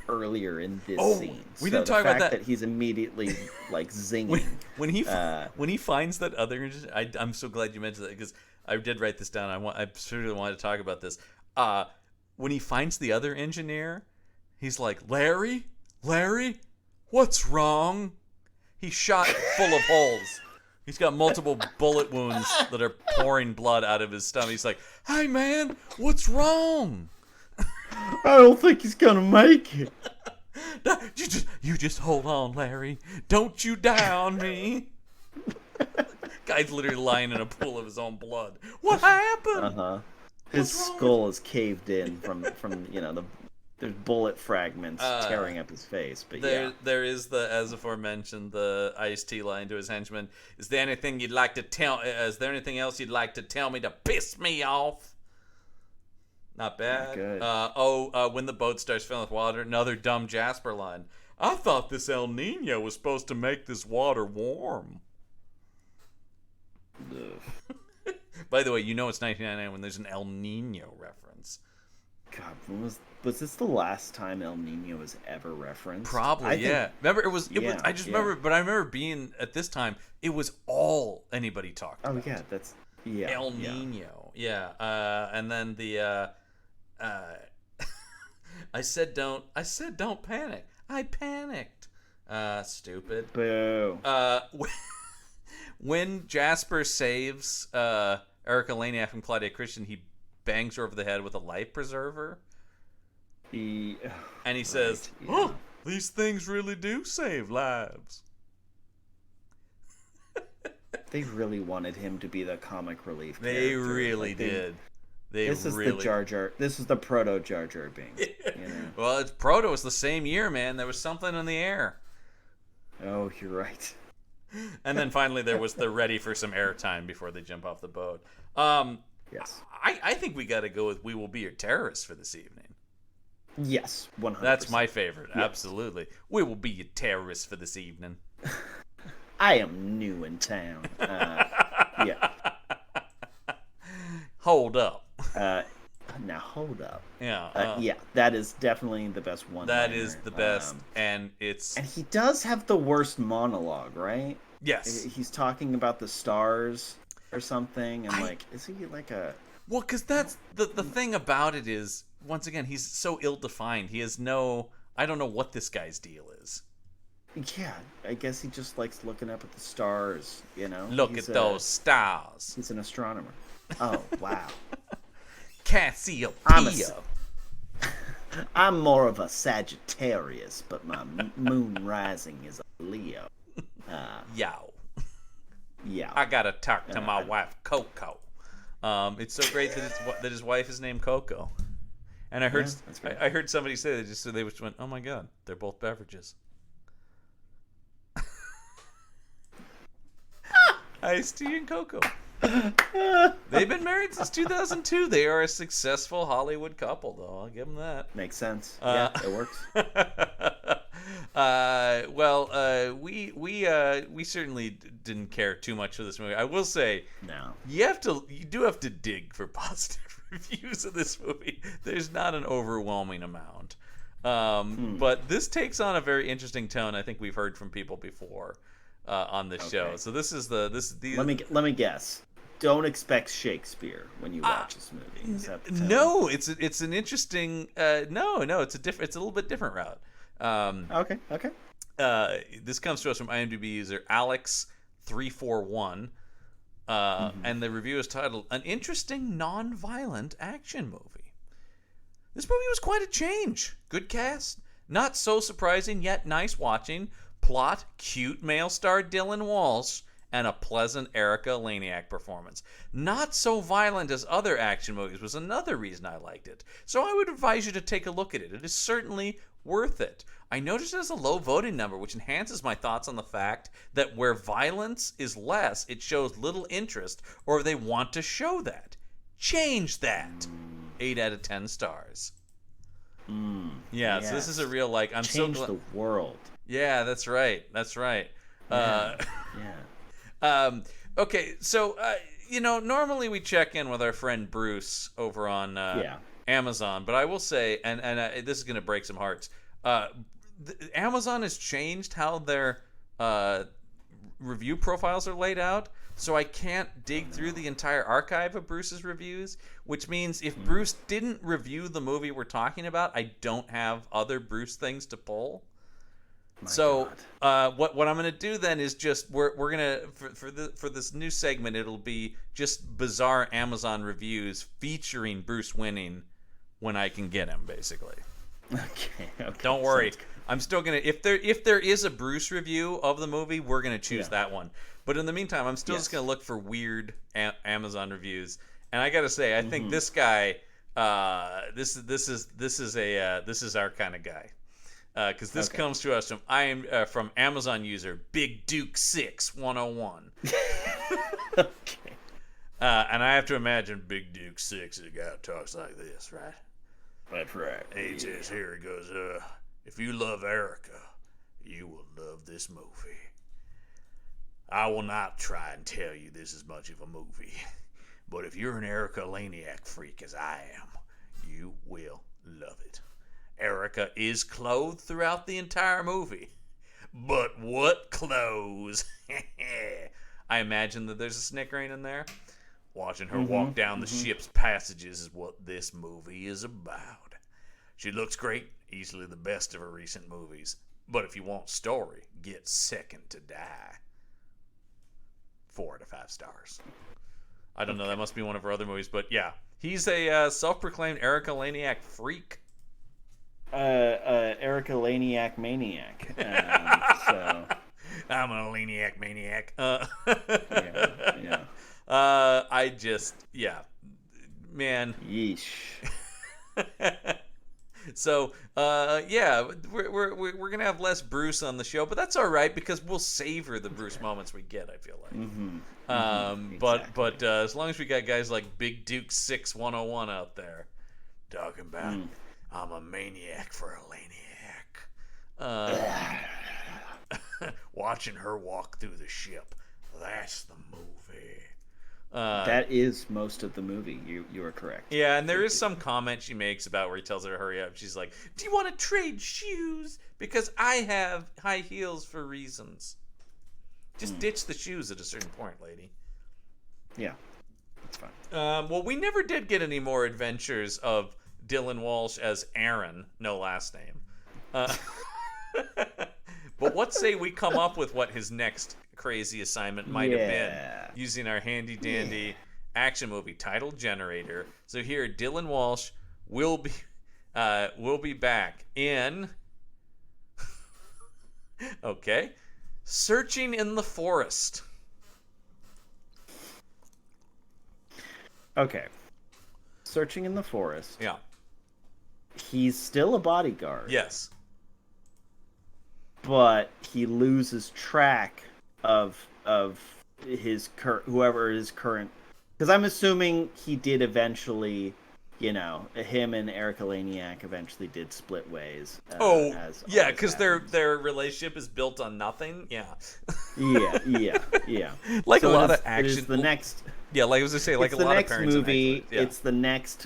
earlier in this scene. We didn't talk about that. He's immediately zinging when he finds that other. I'm so glad you mentioned that, because I did write this down. I certainly wanted to talk about this. When he finds the other engineer, he's like, Larry, what's wrong? He's shot full of holes. He's got multiple bullet wounds that are pouring blood out of his stomach. He's like, hey, man, what's wrong? I don't think he's going to make it. You just hold on, Larry. Don't you die on me. Guy's literally lying in a pool of his own blood. What happened? His skull is caved in from there's bullet fragments tearing up his face. But there is as aforementioned, the Ice-T line to his henchman. Is there anything else you'd like to tell me to piss me off? Not bad. Not good. When the boat starts filling with water, another dumb Jasper line. I thought this El Nino was supposed to make this water warm. By the way, it's 1999 when there's an El Nino reference. God, was this the last time El Nino was ever referenced? Probably, yeah. Remember, I remember being at this time. It was all anybody talked about. Oh yeah, that's El Nino, yeah. And then the I said don't panic. I panicked. Stupid. Boo. When Jasper saves Erica Laniak from Claudia Christian, he bangs her over the head with a life preserver. And he says, oh, these things really do save lives. They really wanted him to be the comic relief character. They really did. This is the Jar Jar. This is the proto Jar Jar Binks. Well, proto was the same year, man. There was something in the air. Oh, you're right. And then finally there was the ready for some airtime before they jump off the boat. Yes. I think we got to go with "We Will Be Your Terrorists" for this evening. Yes, 100%. That's my favorite. Yes. Absolutely. We will be your terrorists for this evening. I am new in town. Yeah. Hold up. Now hold up. Yeah. Yeah, that is definitely the best one. That is the best, and it's. And he does have the worst monologue, right? Yes. He's talking about the stars or something, and is he like a? Well, because that's the thing about it is, once again, he's so ill-defined. He has no. I don't know what this guy's deal is. Yeah, I guess he just likes looking up at the stars. Look at those stars. He's an astronomer. Oh wow. Cassiopeia. I'm more of a Sagittarius, but my moon rising is a Leo. Yow. Yeah. I gotta talk to my wife, Coco. It's so great that his wife is named Coco. And I heard somebody say that they just went, oh my god, they're both beverages. Iced tea and cocoa. They've been married since 2002. They are a successful Hollywood couple, though. I'll give them that. Makes sense. Yeah, it works. We certainly didn't care too much for this movie. I will say, no, you do have to dig for positive reviews of this movie. There's not an overwhelming amount, but this takes on a very interesting tone. I think we've heard from people before on this show. So this is Let me guess. Don't expect Shakespeare when you watch this movie. Is that the tone? No, it's an interesting. No, it's it's a little bit different route. Okay. This comes to us from IMDb user Alex341, and the review is titled "An Interesting Non-Violent Action Movie." This movie was quite a change. Good cast, not so surprising yet nice watching. Plot: cute male star Dylan Walsh and a pleasant Erica Laniak performance. Not so violent as other action movies was another reason I liked it. So I would advise you to take a look at it. It is certainly worth it. I noticed it has a low voting number, which enhances my thoughts on the fact that where violence is less, it shows little interest, or they want to show that. Change that. 8 out of 10 stars. Yeah, so this is a real, I'm Change so glad. the world. Yeah, that's right. Yeah. Okay, so normally we check in with our friend Bruce over on Amazon, but I will say, and this is going to break some hearts. Amazon has changed how their review profiles are laid out, so I can't dig through the entire archive of Bruce's reviews, which means if Bruce didn't review the movie we're talking about, I don't have other Bruce things to pull. What I'm going to do then is just we're going to for this new segment, it'll be just bizarre Amazon reviews featuring Bruce winning when I can get him, basically. Okay. Don't worry. I'm still going to if there is a Bruce review of the movie, we're going to choose that one. But in the meantime, I'm still just going to look for weird Amazon reviews. And I got to say, I think this guy this is our kind of guy. Because this comes to us from Amazon user Big Duke 6-101. Okay. And I have to imagine Big Duke 6 is a guy who talks like this, right? That's right. He says, here he goes, if you love Erica, you will love this movie. I will not try and tell you this is much of a movie, but if you're an Erica Laniak freak as I am, you will love it. Erica is clothed throughout the entire movie. But what clothes? I imagine that there's a snickering in there. Watching her walk down the ship's passages is what this movie is about. She looks great, easily the best of her recent movies. But if you want story, get Second to Die. 4 out of 5 stars. I don't know, that must be one of her other movies, but yeah. He's a self-proclaimed Erica Laniak freak. Erica Laniak maniac. So I'm a Laniak maniac. yeah. Man. Yeesh. So, yeah, we're gonna have less Bruce on the show, but that's all right because we'll savor the Bruce moments we get. I feel like. But as long as we got guys like Big Duke 6101 out there talking about, I'm a maniac for a laniac. Watching her walk through the ship. That's the movie. That is most of the movie. You are correct. Yeah, and there is some comment she makes about where he tells her to hurry up. She's like, "Do you want to trade shoes? Because I have high heels for reasons." Just ditch the shoes at a certain point, lady. Yeah, that's fine. Well, we never did get any more adventures of Dylan Walsh as Aaron, no last name. But what say we come up with what his next crazy assignment might have been using our handy dandy action movie title generator. So here, Dylan Walsh will be back in Searching in the Forest. Okay. Searching in the Forest. Yeah. He's still a bodyguard. Yes. But he loses track of his whoever his current, because I'm assuming he did eventually, him and Erica Laniak eventually did split ways. Because their relationship is built on nothing. Yeah. yeah. Like so a lot of action. It is the next. Yeah, like I was gonna say, like a lot of parents. Movie. It's the next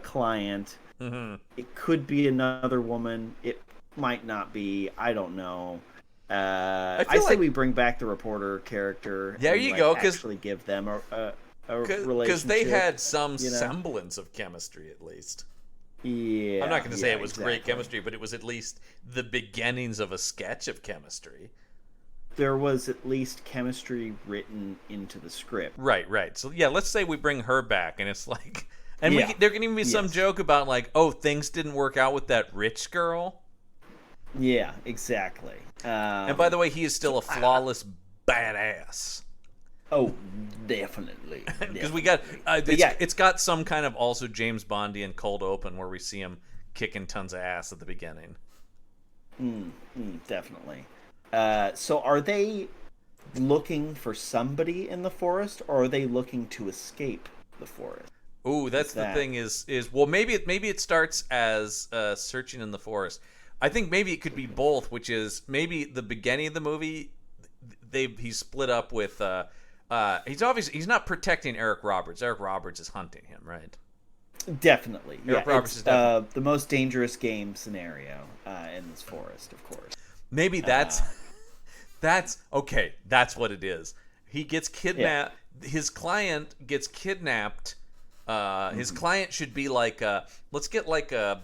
client. Mm-hmm. It could be another woman. It might not be. I don't know. I say we bring back the reporter character. There you go. Because actually give them a relationship. Because they had some semblance of chemistry, at least. Yeah. I'm not going to say it was great chemistry, but it was at least the beginnings of a sketch of chemistry. There was at least chemistry written into the script. Right. So yeah, let's say we bring her back, and it's like, and there can even be some joke about like, oh, things didn't work out with that rich girl. Yeah, exactly. And by the way, he is still a flawless badass. Oh, definitely. Because we got it's got some kind of also James Bondian cold open where we see him kicking tons of ass at the beginning. Definitely. So are they looking for somebody in the forest, or are they looking to escape the forest? Ooh, that's the thing is well, maybe it starts as searching in the forest. I think maybe it could be both, which is maybe the beginning of the movie he's split up with he's not protecting Eric Roberts. Eric Roberts is hunting him, right? Definitely. Eric Roberts is the most dangerous game scenario in this forest, of course. Maybe that's okay. That's what it is. He gets kidnapped. His client gets kidnapped. His client should be like let's get like a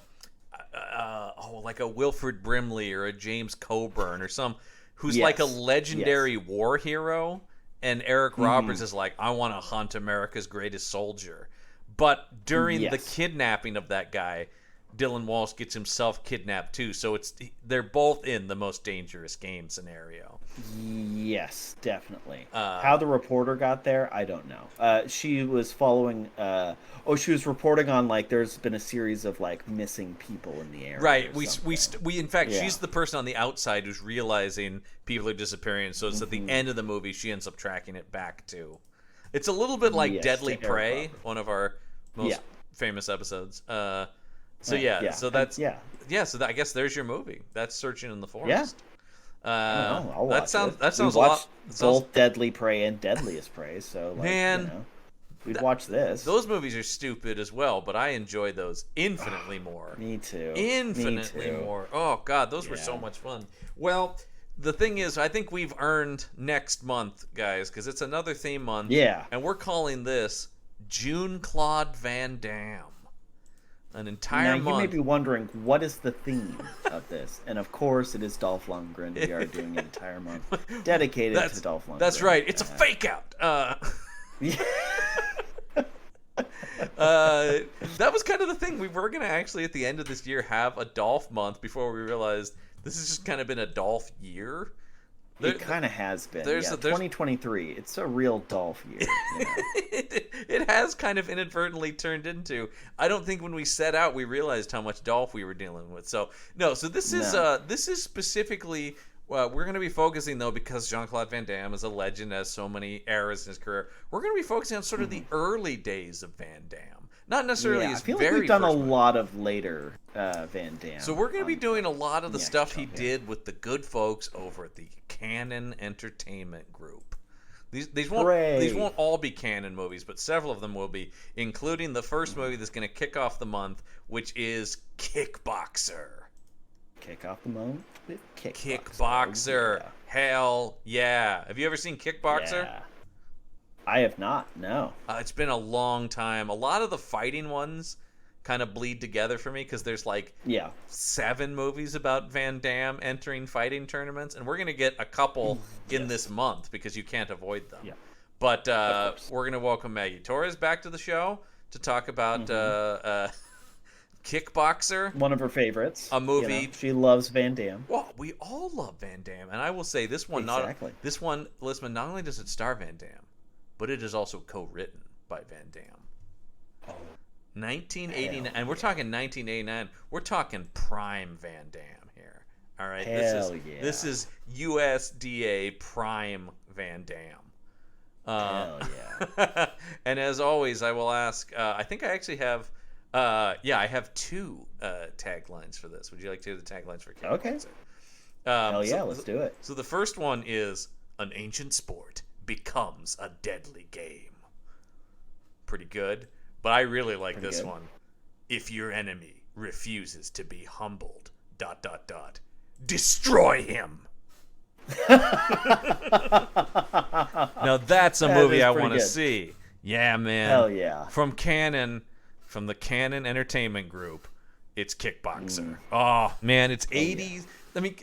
Wilford Brimley or a James Coburn or some who's like a legendary war hero, and Eric Roberts is like, I want to hunt America's greatest soldier. But during the kidnapping of that guy, Dylan Walsh gets himself kidnapped too. So they're both in the most dangerous game scenario. Yes, definitely. How the reporter got there, I don't know. She was following. She was reporting on like there's been a series of like missing people in the area. Right. We in fact she's the person on the outside who's realizing people are disappearing. So it's at the end of the movie she ends up tracking it back to. It's a little bit like Deadly Prey, one of our most famous episodes. So I guess there's your movie. That's Searching in the Forest. I'll watch that sounds a lot. Both Deadly Prey and Deadliest Prey. So we'd watch this. Those movies are stupid as well, but I enjoy those infinitely more. Me too. Infinitely more. Oh God, those were so much fun. Well, the thing is, I think we've earned next month, guys, because it's another theme month. Yeah. And we're calling this June Claude Van Damme. An entire month. You may be wondering, what is the theme of this? And of course, it is Dolph Lundgren. We are doing an entire month dedicated to Dolph Lundgren. That's right. It's a fake out. That was kind of the thing. We were going to actually, at the end of this year, have a Dolph month before we realized this has just kind of been a Dolph year. It kind of has been. 2023. It's a real Dolph year. It has kind of inadvertently turned into. I don't think when we set out we realized how much Dolph we were dealing with. So this is specifically. We're going to be focusing though, because Jean-Claude Van Damme is a legend, has so many eras in his career. We're going to be focusing on sort of the early days of Van Damme. Not necessarily his very first. I feel like we've done a lot of later Van Damme. So we're going to be doing a lot of the stuff he did with the good folks over at the Cannon Entertainment Group. These won't all be Cannon movies, but several of them will be, including the first movie that's going to kick off the month, which is Kickboxer. Kick off the month with Kickboxer. Yeah. Hell yeah. Have you ever seen Kickboxer? Yeah. I have not, no. It's been a long time. A lot of the fighting ones kind of bleed together for me because there's 7 movies about Van Damme entering fighting tournaments, and we're going to get a couple in this month because you can't avoid them. Yeah. But we're going to welcome Maggie Torres back to the show to talk about Kickboxer. One of her favorites. A movie. She loves Van Damme. Well, we all love Van Damme, and I will say this one, Lisman, not only does it star Van Damme, but it is also co-written by Van Damme. Oh. 1989, and we're talking 1989. We're talking prime Van Damme here. All right, this is USDA prime Van Damme. Hell yeah! And as always, I will ask. I think I actually have. I have 2 taglines for this. Would you like to hear the taglines for Kickboxer? Okay. Hell yeah, let's do it. So the first one is an ancient sport becomes a deadly game. Pretty good. But I really like this one. If your enemy refuses to be humbled, ... destroy him. Now that's a movie I want to see. Yeah, man. Hell yeah. From the Cannon Entertainment Group, it's Kickboxer. Oh, man, it's 80s. Yeah. I mean,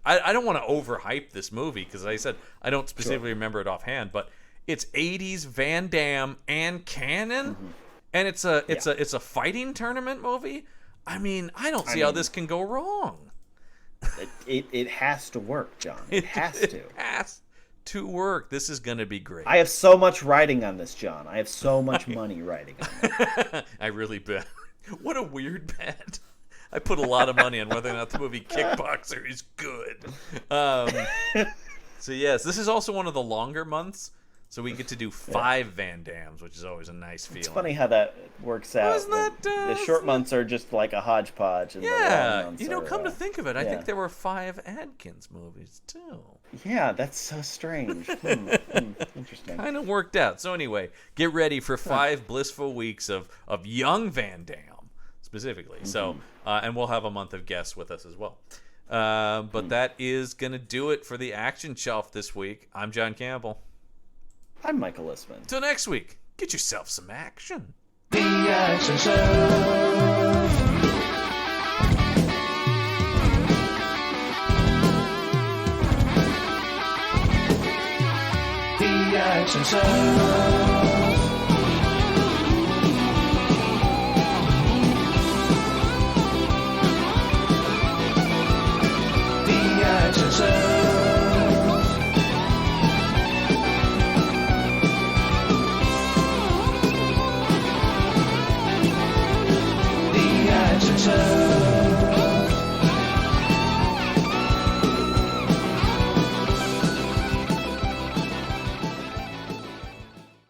I don't want to overhype this movie because I said I don't specifically remember it offhand, but it's 80s Van Damme and Cannon, and it's a fighting tournament movie. I mean, I don't see how this can go wrong. It has to work, John. It has to. It has to work. This is going to be great. I have so much writing on this, John. I have so much money writing on it. I really bet. What a weird bet. I put a lot of money on whether or not the movie Kickboxer is good. So yes, this is also one of the longer months, so we get to do 5 Van Dammes, which is always a nice feeling. It's funny how that works out. The short months are just like a hodgepodge, and the long months come to think of it, I think there were 5 Adkins movies too. Yeah, that's so strange. Interesting. Kind of worked out. So anyway, get ready for 5 blissful weeks of young Van Damme. Specifically. So, and we'll have a month of guests with us as well. But that is going to do it for the Action Shelf this week. I'm John Campbell. I'm Michael Listman. Till next week, get yourself some action. The Action Shelf. The Action Shelf.